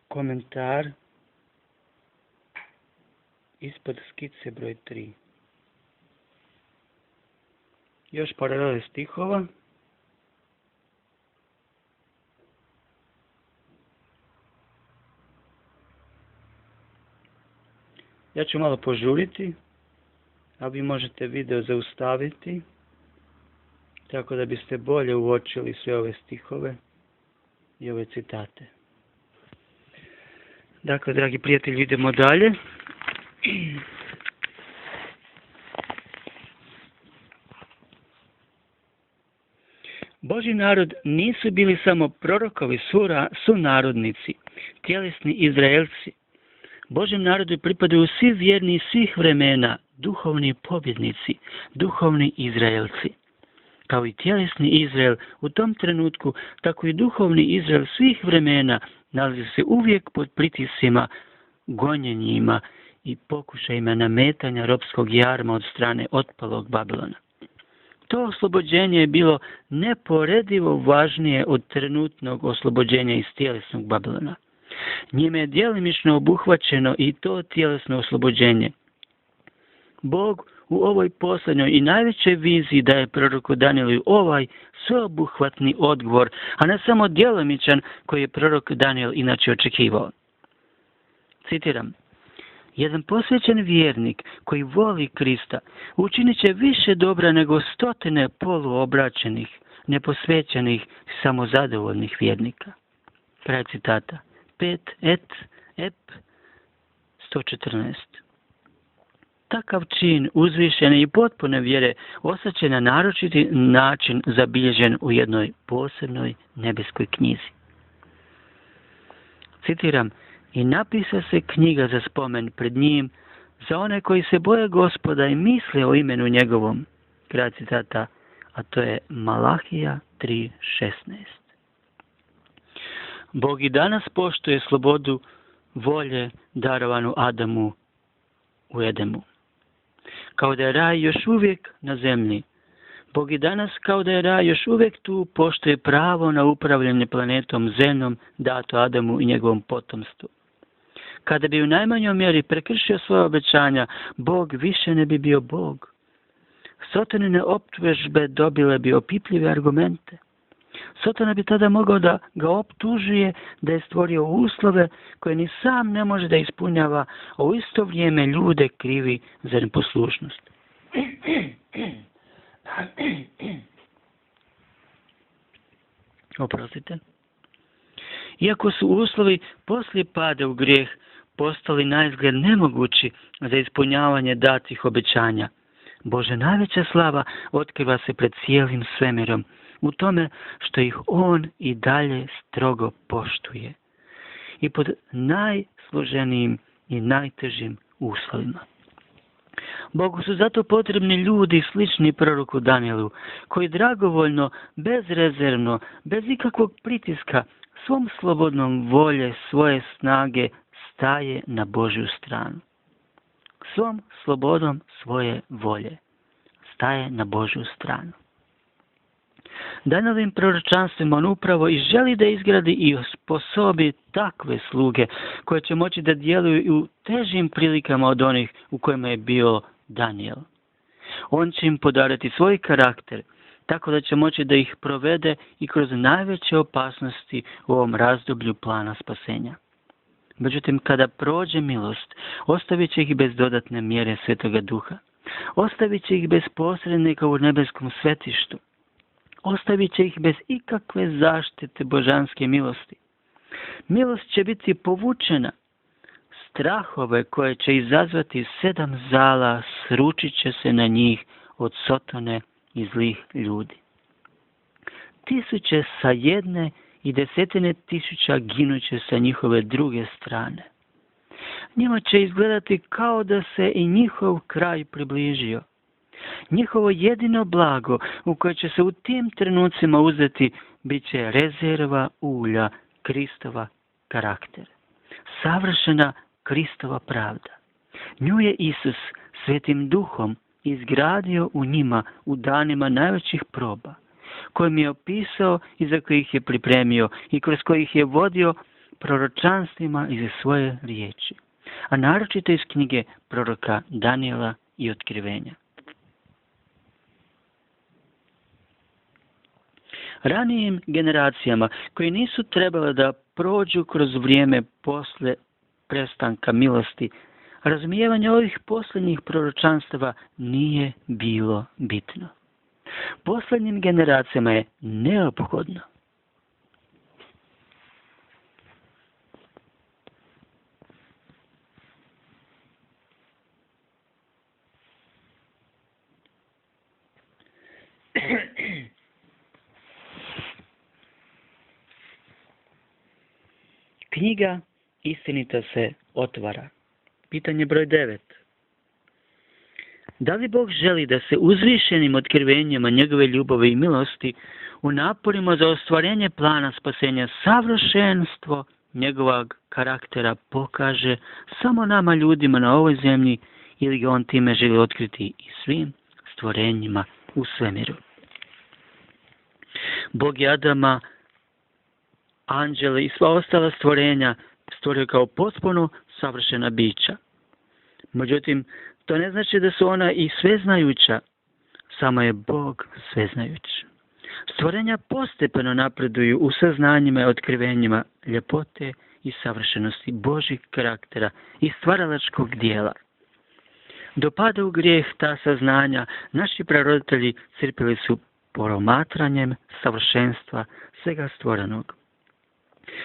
Komentar ispod skice broj 3. Još paralele stihova. Ja ću malo požuriti, a vi možete video zaustaviti, tako da biste bolje uočili sve ove stihove i ove citate. Dakle, dragi prijatelji, idemo dalje. Božji narod nisu bili samo prorokovi, sunarodnici, tjelesni Izraelci. Božjem narodu pripadaju svi vjerni svih vremena, duhovni pobjednici, duhovni Izraelci. Kao i tjelesni Izrael u tom trenutku, tako i duhovni Izrael svih vremena nalazi se uvijek pod pritiscima, gonjenjima i pokušajima nametanja ropskog jarma od strane otpalog Babilona. To oslobođenje je bilo neporedivo važnije od trenutnog oslobođenja iz tjelesnog Babilona. Njime je djelimično obuhvaćeno i to tjelesno oslobođenje. Bog u ovoj posljednjoj i najvećoj viziji daje proroku Danielu ovaj sveobuhvatni odgovor, a ne samo djelomičan koji je prorok Daniel inače očekivao. Citiram: jedan posvećen vjernik koji voli Krista učinit će više dobra nego stotine poluobraćenih, neposvećenih, samozadovoljnih vjernika. Kraj citata. 5 ep 114. Takav čin uzvišene i potpune vjere ostaće na naročiti način zabilježen u jednoj posebnoj nebeskoj knjizi. Citiram: i napisa se knjiga za spomen pred njim za one koji se boje Gospoda i misle o imenu njegovom. Kraj citata, a to je Malahija 3.16. Bog i danas poštuje slobodu volje darovanu Adamu u Edemu. Kao da je raj još uvijek na zemlji, Bog i danas, kao da je raj još uvijek tu, poštuje pravo na upravljanje planetom Zemljom dato Adamu i njegovom potomstvu. Kada bi u najmanjoj mjeri prekršio svoje obećanja, Bog više ne bi bio Bog. Satanine optužbe dobile bi opipljive argumente. Sotona bi tada mogao da ga optužuje da je stvorio uslove koje ni sam ne može da ispunjava, a u isto vrijeme ljude krivi za neposlušnost. Oprostite. Iako su uslovi poslije pada u grijeh postali naizgled nemogući za ispunjavanje datih obećanja, Bože najveća slava otkriva se pred cijelim svemirom u tome što ih on i dalje strogo poštuje i pod najsloženijim i najtežim uslovima. Bogu su zato potrebni ljudi slični proroku Danielu, koji dragovoljno, bezrezervno, bez ikakvog pritiska, svom slobodnom volje, svoje snage staje na Božju stranu. Svom slobodom svoje volje staje na Božju stranu. Danovim proročanstvima on upravo i želi da izgradi i osposobi takve sluge koje će moći da djeluju i u težim prilikama od onih u kojima je bio Daniel. On će im podariti svoj karakter, tako da će moći da ih provede i kroz najveće opasnosti u ovom razdoblju plana spasenja. Međutim, kada prođe milost, ostavit će ih bez dodatne mjere Svetoga Duha. Ostavit će ih bez posrednika u nebeskom svetištu. Ostavit će ih bez ikakve zaštite božanske milosti. Milost će biti povučena. Strahove koje će izazvati 7 zala sručit će se na njih od Sotone i zlih ljudi. 1000 sa jedne i 10.000 ginuće sa njihove druge strane. Njima će izgledati kao da se i njihov kraj približio. Njihovo jedino blago u koje će se u tim trenucima uzeti bit će rezerva ulja Kristova karaktera. Savršena Kristova pravda. Nju je Isus Svetim Duhom izgradio u njima u danima najvećih proba, kojim je opisao i za kojih je pripremio i kroz kojih je vodio proročanstvima iz svoje riječi, a naročito iz knjige proroka Danijela i Otkrivenja. Ranijim generacijama koji nisu trebale da prođu kroz vrijeme posle prestanka milosti, razumijevanje ovih posljednjih proročanstava nije bilo bitno. Posljednjim generacijama je neophodno knjiga istinita se otvara. Pitanje broj 9. Da li Bog želi da se uzvišenim otkrivenjima njegove ljubavi i milosti u naporima za ostvarenje plana spasenja savršenstvo njegovog karaktera pokaže samo nama ljudima na ovoj zemlji ili ga on time želi otkriti i svim stvorenjima u svemiru? Bog je Adama, anđele i sva ostala stvorenja stvorio kao potpuno savršena bića. Međutim, to ne znači da su ona i sveznajuća, samo je Bog sveznajuć. Stvorenja postepeno napreduju u saznanjima i otkrivenjima ljepote i savršenosti Božjeg karaktera i stvaralačkog dijela. Do pada u grijeh ta saznanja naši praroditelji crpili su promatranjem savršenstva svega stvorenog.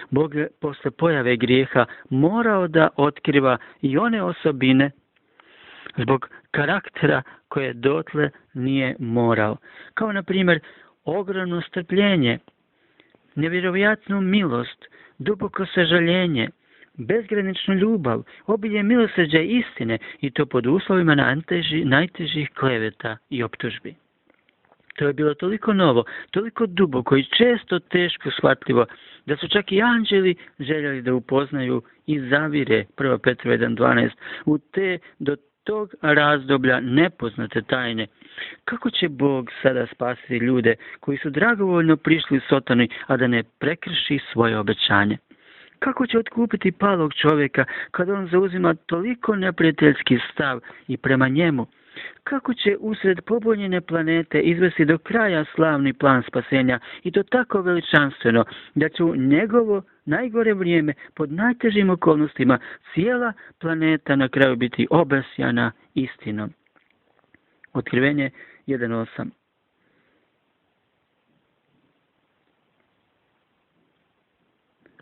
Bog je posle pojave grijeha morao da otkriva i one osobine zbog karaktera koje dotle nije morao. Kao na primjer ogromno strpljenje, nevjerovatnu milost, duboko sažaljenje, bezgraničnu ljubav, obilje milosrđa i istine i to pod uslovima najtežih kleveta i optužbi. To je bilo toliko novo, toliko duboko i često teško shvatljivo, da su čak i anđeli željeli da upoznaju i zavire 1. Petrova 1.12 u te do tog razdoblja nepoznate tajne. Kako će Bog sada spasiti ljude koji su dragovoljno prišli Sotoni, a da ne prekrši svoje obećanje? Kako će otkupiti palog čovjeka kada on zauzima toliko neprijateljski stav i prema njemu? Kako će usred pobunjene planete izvesti do kraja slavni plan spasenja i to tako veličanstveno da će u njegovo najgore vrijeme pod najtežim okolnostima cijela planeta na kraju biti obasjana istinom? Otkrivenje 1.8.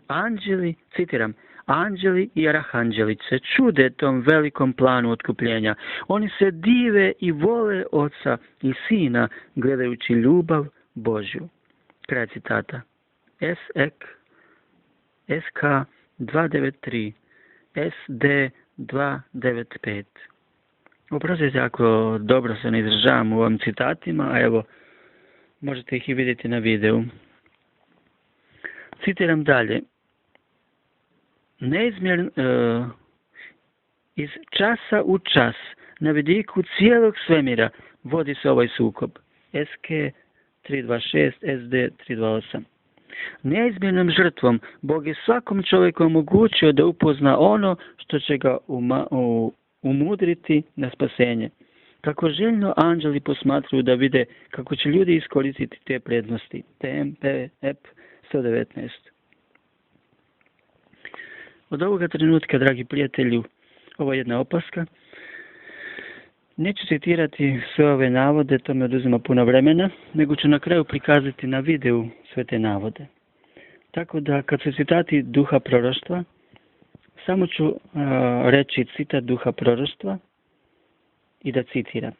Anđeli, citiram, anđeli i arhanđeli se čude tom velikom planu otkupljenja. Oni se dive i vole Oca i Sina gledajući ljubav Božju. Kraj citata. SK 293, SD 295. Oprostite ako dobro se ne izražavam u ovim citatima, a evo, možete ih i vidjeti na videu. Citiram dalje. Iz časa u čas na vidiku cijelog svemira vodi se ovaj sukob. SK 326, SD 328. Neizmjernom žrtvom Bog je svakom čovjeku omogućio da upozna ono što će ga umudriti na spasenje. Kako željno anđeli posmatruju da vide kako će ljudi iskoristiti te prednosti. TMP EP 119. Od ovoga trenutka, dragi prijatelju, ovo je jedna opaska. Neću citirati sve ove navode, to me oduzima puno vremena, nego ću na kraju prikazati na videu sve te navode. Tako da, kad su citati duha proroštva, samo ću reći citat duha proroštva i da citiram.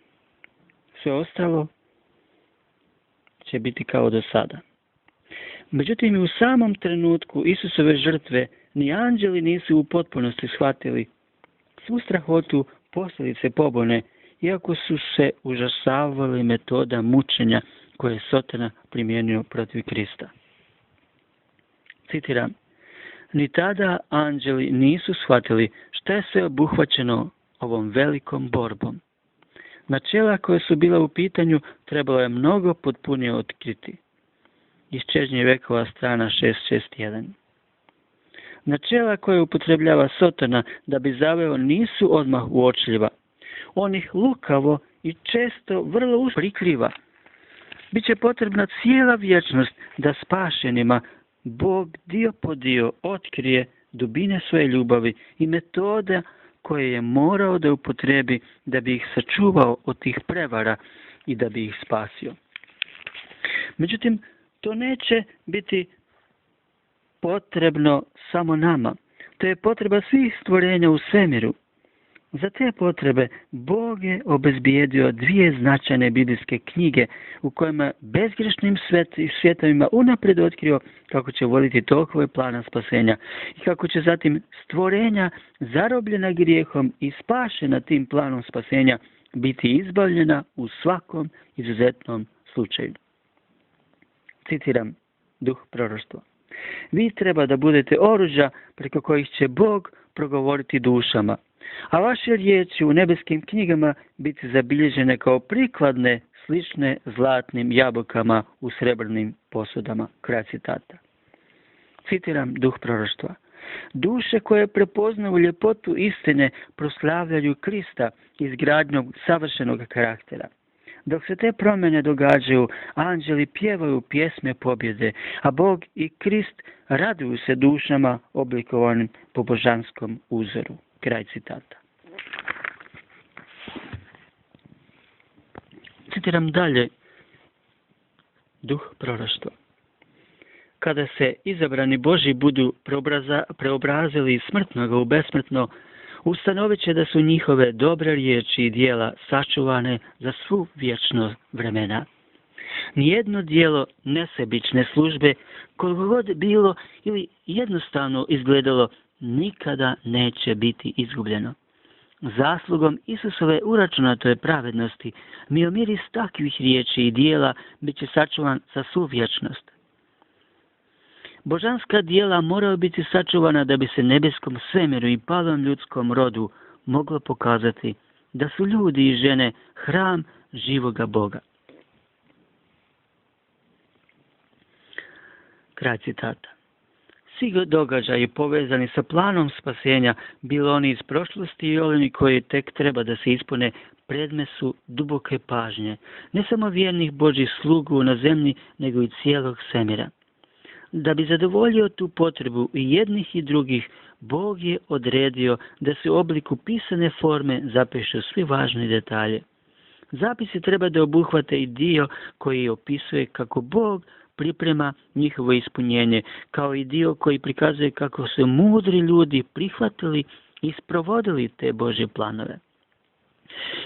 Sve ostalo će biti kao do sada. Međutim, i u samom trenutku Isusove žrtve ni anđeli nisu u potpunosti shvatili svu strahotu posljedice pobune, iako su se užasavali metoda mučenja koje je Sotona primijenio protiv Krista. Citiram, ni tada anđeli nisu shvatili šta je sve obuhvaćeno ovom velikom borbom. Načela koje su bila u pitanju trebalo je mnogo potpunije otkriti. Iščežnje vekova, strana 661. Načela koje upotrebljava Sotona da bi zaveo nisu odmah uočljiva. On ih lukavo i često vrlo prikriva. Biće potrebna cijela vječnost da spašenima Bog dio po dio otkrije dubine svoje ljubavi i metoda koje je morao da upotrebi da bi ih sačuvao od tih prevara i da bi ih spasio. Međutim, to neće biti potrebno samo nama. To je potreba svih stvorenja u svemiru. Za te potrebe Bog je obezbijedio 2 značajne biblijske knjige u kojima bezgrešnim svjetovima unaprijed otkrio kako će voditi tokove plana spasenja i kako će zatim stvorenja zarobljena grijehom i spašena tim planom spasenja biti izbavljena u svakom izuzetnom slučaju. Citiram duh proroštva. Vi treba da budete oruđa preko kojih će Bog progovoriti dušama, a vaše riječi u nebeskim knjigama biti zabilježene kao prikladne, slične zlatnim jabukama u srebrnim posudama. Kraj citata. Citiram duh proroštva. Duše koje prepoznaju ljepotu istine proslavljaju Krista izgradnjom savršenog karaktera. Dok se te promjene događaju, anđeli pjevaju pjesme pobjede, a Bog i Krist raduju se dušama oblikovanim po božanskom uzoru. Kraj citata. Citiram dalje duh proroštva. Kada se izabrani Božji budu preobrazili iz smrtnoga u besmrtno, ustanovit će da su njihove dobre riječi i dijela sačuvane za svu vječnost vremena. Nijedno dijelo nesebične službe, koliko god bilo ili jednostavno izgledalo, nikada neće biti izgubljeno. Zaslugom Isusove uračunatoj pravednosti, miris takvih riječi i dijela bit će sačuvan za svu vječnost. Božanska dijela moraju biti sačuvana da bi se nebeskom svemiru i palom ljudskom rodu moglo pokazati da su ljudi i žene hram živoga Boga. Kraj citata. Svi događaji povezani sa planom spasenja, bilo oni iz prošlosti i oni koji tek treba da se ispune, predmet su duboke pažnje, ne samo vjernih Božjih slugu na zemlji, nego i cijelog svemira. Da bi zadovoljio tu potrebu i jednih i drugih, Bog je odredio da se u obliku pisane forme zapišu svi važni detalje. Zapisi treba da obuhvate i dio koji opisuje kako Bog priprema njihovo ispunjenje, kao i dio koji prikazuje kako su mudri ljudi prihvatili i sprovodili te Božje planove.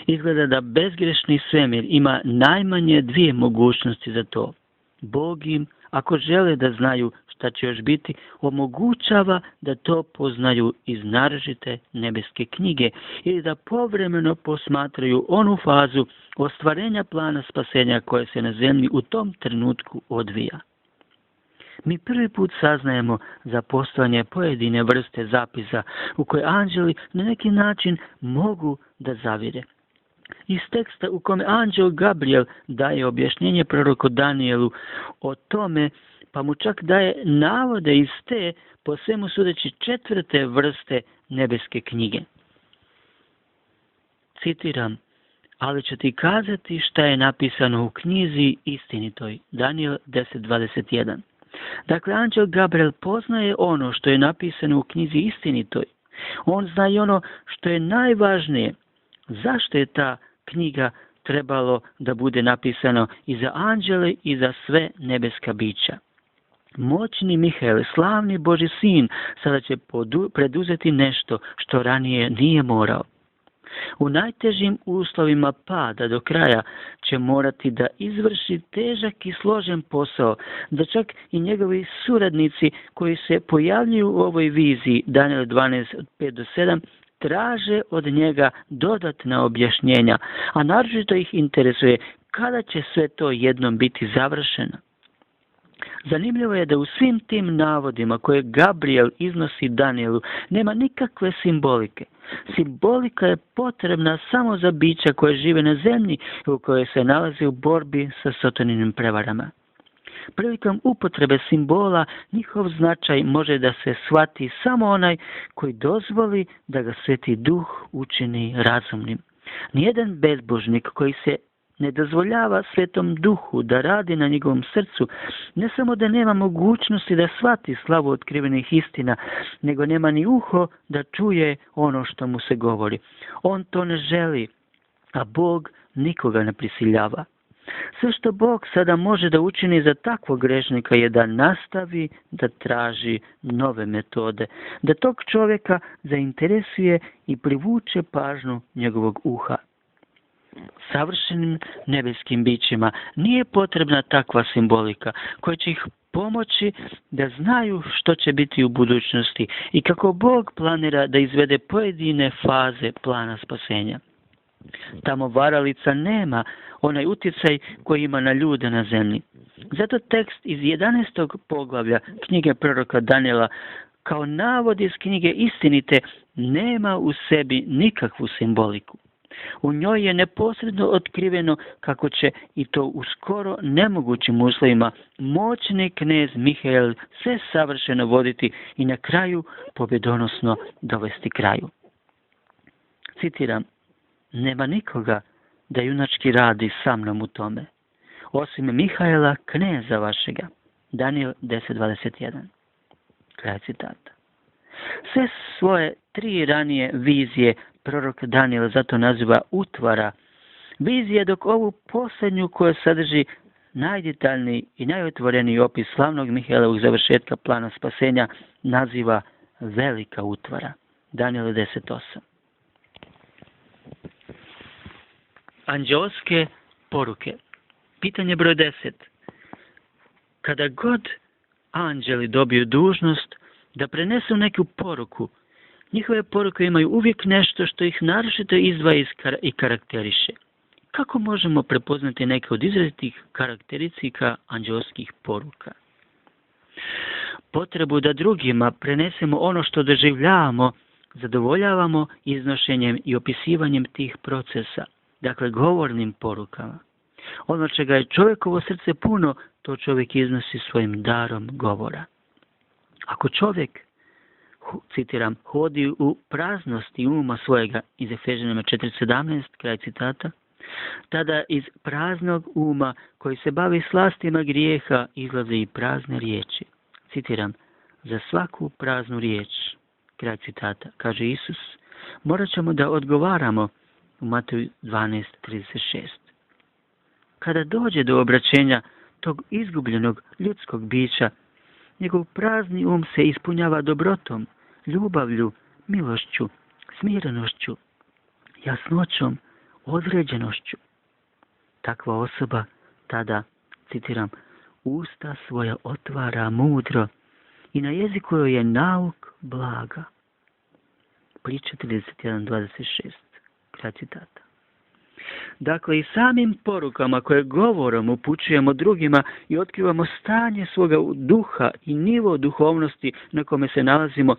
Izgleda da bezgrešni svemir ima najmanje 2 mogućnosti za to. Bog im, ako žele da znaju šta će još biti, omogućava da to poznaju iz naročite nebeske knjige ili da povremeno posmatraju onu fazu ostvarenja plana spasenja koje se na zemlji u tom trenutku odvija. Mi prvi put saznajemo za postojanje pojedine vrste zapisa u koje anđeli na neki način mogu da zavire. Iz teksta u kome anđel Gabriel daje objašnjenje proroku Danijelu o tome, pa mu čak daje navode iz te, po svemu sudeći 4. vrste nebeske knjige. Citiram, ali ću ti kazati šta je napisano u knjizi istinitoj. Danijel 10.21. Dakle, anđel Gabriel poznaje ono što je napisano u knjizi istinitoj. On zna i ono što je najvažnije. Zašto je ta knjiga trebalo da bude napisano i za anđele i za sve nebeska bića? Moćni Mihael, slavni Božji sin, sada će preduzeti nešto što ranije nije morao. U najtežim uslovima pada do kraja će morati da izvrši težak i složen posao, da čak i njegovi suradnici koji se pojavljuju u ovoj viziji, Danijel 12.5-7, traže od njega dodatna objašnjenja, a naročito ih interesuje kada će sve to jednom biti završeno. Zanimljivo je da u svim tim navodima koje Gabriel iznosi Danielu nema nikakve simbolike. Simbolika je potrebna samo za bića koje žive na zemlji i u kojoj se nalaze u borbi sa sataninim prevarama. Prilikom upotrebe simbola njihov značaj može da se shvati samo onaj koji dozvoli da ga Sveti Duh učini razumnim. Nijedan bezbožnik koji se ne dozvoljava Svetom Duhu da radi na njegovom srcu, ne samo da nema mogućnosti da shvati slavu otkrivenih istina, nego nema ni uho da čuje ono što mu se govori. On to ne želi, a Bog nikoga ne prisiljava. Sve što Bog sada može da učini za takvog grešnika je da nastavi da traži nove metode, da tog čovjeka zainteresuje i privuče pažnju njegovog uha. Savršenim nebeskim bićima nije potrebna takva simbolika koja će ih pomoći da znaju što će biti u budućnosti i kako Bog planira da izvede pojedine faze plana spasenja. Tamo varalica nema onaj utjecaj koji ima na ljude na zemlji. Zato tekst iz 11. poglavlja knjige proroka Daniela kao navod iz knjige Istinite nema u sebi nikakvu simboliku. U njoj je neposredno otkriveno kako će, i to u skoro nemogućim uslovima, moćni knez Mihael sve savršeno voditi i na kraju pobjedonosno dovesti kraju. Citiram: nema nikoga da junački radi sa mnom u tome, osim Mihaela, kneza vašega. Daniel 10.21. Kraj citata. Sve svoje 3 ranije vizije prorok Daniel zato naziva utvara vizije, dok ovu posljednju koja sadrži najdetaljniji i najotvoreniji opis slavnog Mihaelovog završetka plana spasenja naziva velika utvara. Daniel 10.8. Anđelske poruke. Pitanje broj 10. Kada god anđeli dobiju dužnost da prenesu neku poruku, njihove poruke imaju uvijek nešto što ih naročito izdvaja i karakteriše. Kako možemo prepoznati neke od izrazitih karakteristika anđelskih poruka? Potrebu da drugima prenesemo ono što doživljavamo, zadovoljavamo iznošenjem i opisivanjem tih procesa, dakle govornim porukama. Ono čega je čovjekovo srce puno, to čovjek iznosi svojim darom govora. Ako čovjek, citiram, hodi u praznosti uma svojega, iz Efežanima 4.17, kraj citata, tada iz praznog uma koji se bavi slastima grijeha izlaze i prazne riječi. Citiram: za svaku praznu riječ, kraj citata, kaže Isus, morat ćemo da odgovaramo u Mateju 12.36. Kada dođe do obraćenja tog izgubljenog ljudskog bića, njegov prazni um se ispunjava dobrotom, ljubavlju, milošću, smirenošću, jasnoćom, određenošću. Takva osoba tada, citiram, usta svoja otvara mudro i na jeziku joj je nauk blaga. Priča 31.26. Kraj citata. Dakle, i samim porukama koje govorom upućujemo drugima i otkrivamo stanje svoga duha i nivo duhovnosti na kome se nalazimo,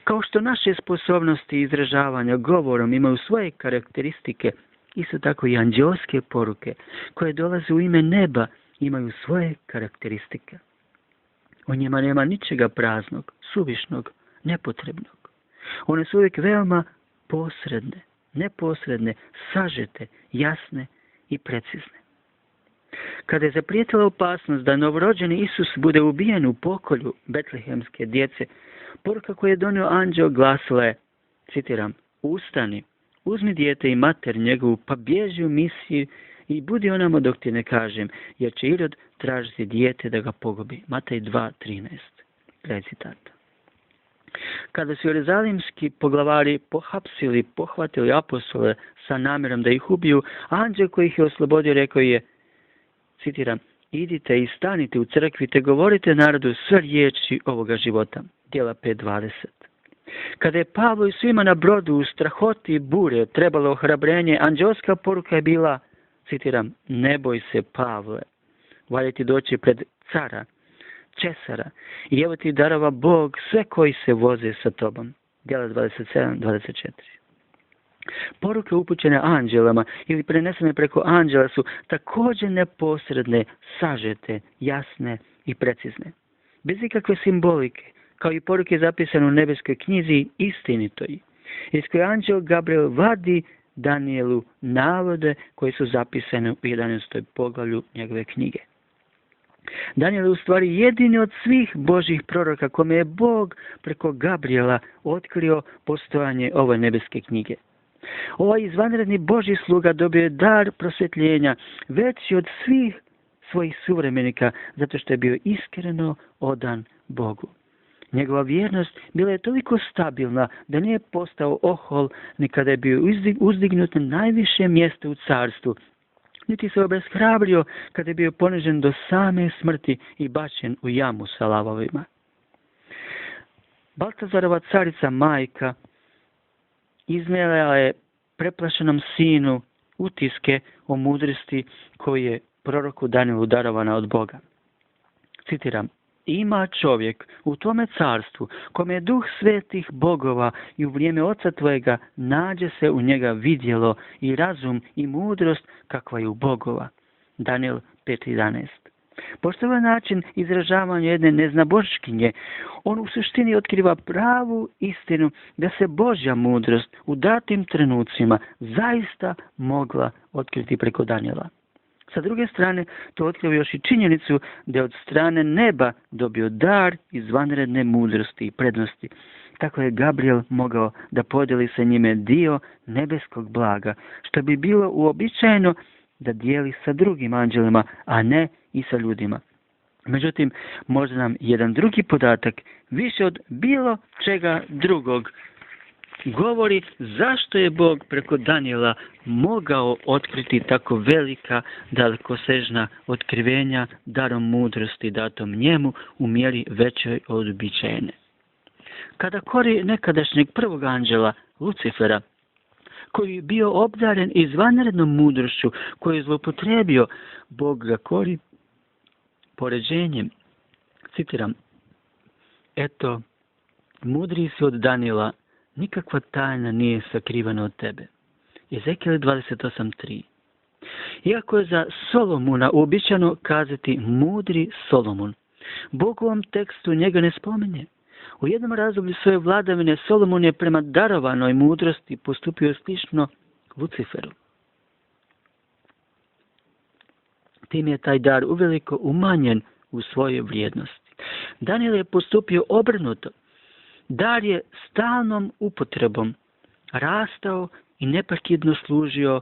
kao što naše sposobnosti izražavanja govorom imaju svoje karakteristike, isto tako i anđelske poruke koje dolaze u ime neba imaju svoje karakteristike. U njima nema ničega praznog, suvišnog, nepotrebnog. One su uvijek veoma posredne, neposredne, sažete, jasne i precizne. Kada je zaprijetila opasnost da novorođeni Isus bude ubijen u pokolju betlehemske djece, poruka koju je donio anđeo glasila je, citiram, ustani, uzmi dijete i mater njegovu, pa bježi u misiju i budi onamo dok ti ne kažem, jer će Irod tražiti dijete da ga pogubi. Matej 2.13. Kraj citata. Kada su jeruzalimski poglavari pohvatili apostole sa namjerom da ih ubiju, anđel koji ih je oslobodio rekao je, citiram, idite i stanite u crkvi te govorite narodu sve riječi ovoga života. Djela 5.20. Kada je Pavlu i svima na brodu u strahoti i bure trebalo ohrabrenje, anđelska poruka je bila, citiram, ne boj se Pavle, valja ti doći pred cara česara. I evo ti darova Bog sve koji se voze sa tobom. Djela 27-24. Poruke upućene anđelama ili prenesene preko anđela su također neposredne, sažete, jasne i precizne. Bez ikakve simbolike, kao i poruke zapisane u nebeskoj knjizi istinitoj, iz koje anđel Gabriel vadi Danijelu navode koji su zapisane u 11. poglavlju njegove knjige. Danijel je u stvari jedini od svih Božjih proroka kome je Bog preko Gabriela otkrio postojanje ove nebeske knjige. Ovaj izvanredni Božji sluga dobio je dar prosvjetljenja veći od svih svojih suvremenika zato što je bio iskreno odan Bogu. Njegova vjernost bila je toliko stabilna da nije postao ohol ni kada je bio uzdignut na najviše mjesto u carstvu, niti se obeshrabrio kada je bio ponižen do same smrti i bačen u jamu sa lavovima. Baltazarova carica majka iznijela je preplašenom sinu utiske o mudrosti koji je proroku Danijelu darovana od Boga. Citiram: ima čovjek u tome carstvu kome je duh svetih bogova i u vrijeme oca tvojega nađe se u njega vidjelo i razum i mudrost kakva je u bogova. Danijel 5.11. Pošto ovaj način izražavanja jedne neznaboškinje, on u suštini otkriva pravu istinu da se Božja mudrost u datim trenucima zaista mogla otkriti preko Danijela. Sa druge strane, to otkriva još i činjenicu da je od strane neba dobio dar izvanredne mudrosti i prednosti. Tako je Gabriel mogao da podijeli sa njime dio nebeskog blaga, što bi bilo uobičajeno da dijeli sa drugim anđelima, a ne i sa ljudima. Međutim, možda nam jedan drugi podatak, više od bilo čega drugog, govori zašto je Bog preko Danijela mogao otkriti tako velika, dalekosežna otkrivenja darom mudrosti datom njemu u mjeri većoj od uobičajene. Kada kori nekadašnjeg prvog anđela, Lucifera, koji je bio obdaren izvanrednom mudrošću, koju je zloupotrijebio, Bog ga kori poređenjem. Citiram: eto, mudri si od Danijela, nikakva tajna nije sakrivana od tebe. Ezekijel 28.3. Iako je za Solomona uobičajeno kazati mudri Solomon, Bog u ovom tekstu njega ne spominje. U jednom razdoblju svoje vladavine Solomon je prema darovanoj mudrosti postupio slično Luciferu. Tim je taj dar uveliko umanjen u svojoj vrijednosti. Danijel je postupio obrnuto. Dar je stalnom upotrebom rastao i neprekidno služio.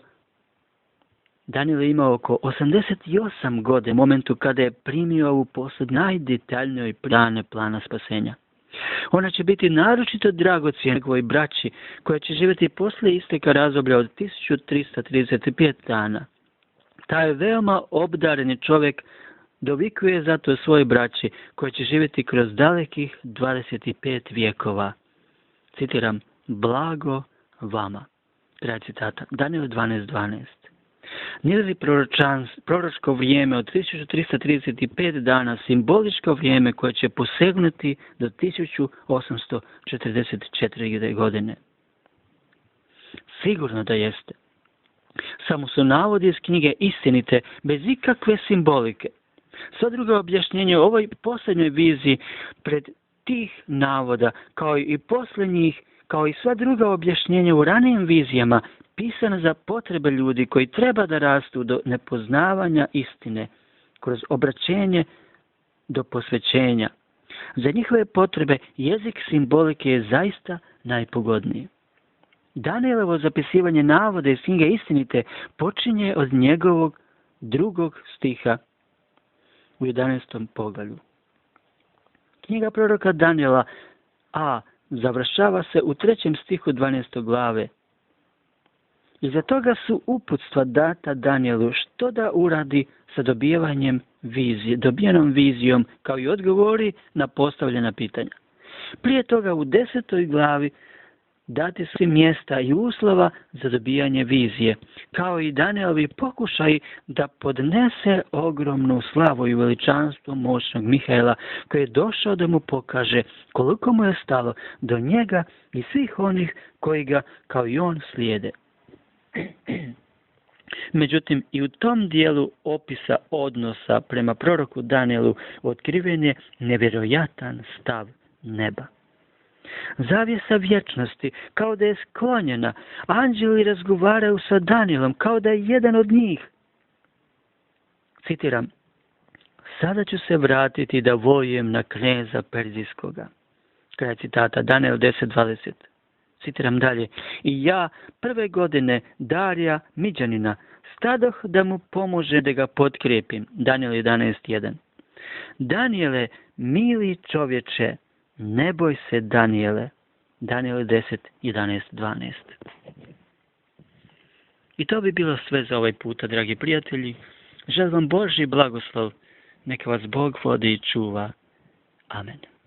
Danijel je imao oko 88 godina u momentu kada je primio ovu posud najdetaljnijoj plana spasenja. Ona će biti naročito dragocjena njegovoj braći, koja će živjeti poslije isteka razdoblja od 1335 dana. Taj veoma obdareni čovjek dovikuje zato svojoj braći, koja će živjeti kroz dalekih 25 vijekova. Citiram: blago vama. Kraj citata. Danijel 12.12. Nije li proročko vrijeme od 1335 dana simboličko vrijeme koje će posegnuti do 1844 godine? Sigurno da jeste. Samo su navodi iz knjige istinite, bez ikakve simbolike. Sva druga objašnjenja o ovoj posljednjoj viziji pred tih navoda, kao i posljednjih, kao i sva druga objašnjenja u ranijim vizijama, pisana za potrebe ljudi koji treba da rastu do nepoznavanja istine, kroz obraćenje do posvećenja. Za njihove potrebe jezik simbolike je zaista najpogodniji. Danijelovo zapisivanje navoda iz knjige istinite počinje od njegovog 2. stiha u 11. poglavlju. Knjiga proroka Danijela A završava se u 3. stihu 12. glave. Iza toga su uputstva data Danijelu što da uradi sa dobijenom vizijom, kao i odgovori na postavljena pitanja. Prije toga u 10. glavi dati svi mjesta i uslova za dobijanje vizije, kao i Danielovi pokušaj da podnese ogromnu slavu i veličanstvo moćnog Mihaela, koji je došao da mu pokaže koliko mu je stalo do njega i svih onih koji ga kao i on slijede. Međutim, i u tom dijelu opisa odnosa prema proroku Danielu otkriven je nevjerojatan stav neba. Zavjesa vječnosti, kao da je sklonjena, anđeli razgovaraju sa Danielom, kao da je jedan od njih. Citiram, sada ću se vratiti da vojujem na kneza Perzijskoga. Kraj citata, Daniel 10.20. Citiram dalje, i ja prve godine Darija Miđanina stadoh da mu pomože da ga potkrijepim. Daniel 11.1. Daniele, mili čovječe, ne boj se Daniele. Daniel 10.11.12. I to bi bilo sve za ovaj puta, dragi prijatelji. Želim vam Božji blagoslov. Neka vas Bog vodi i čuva. Amen.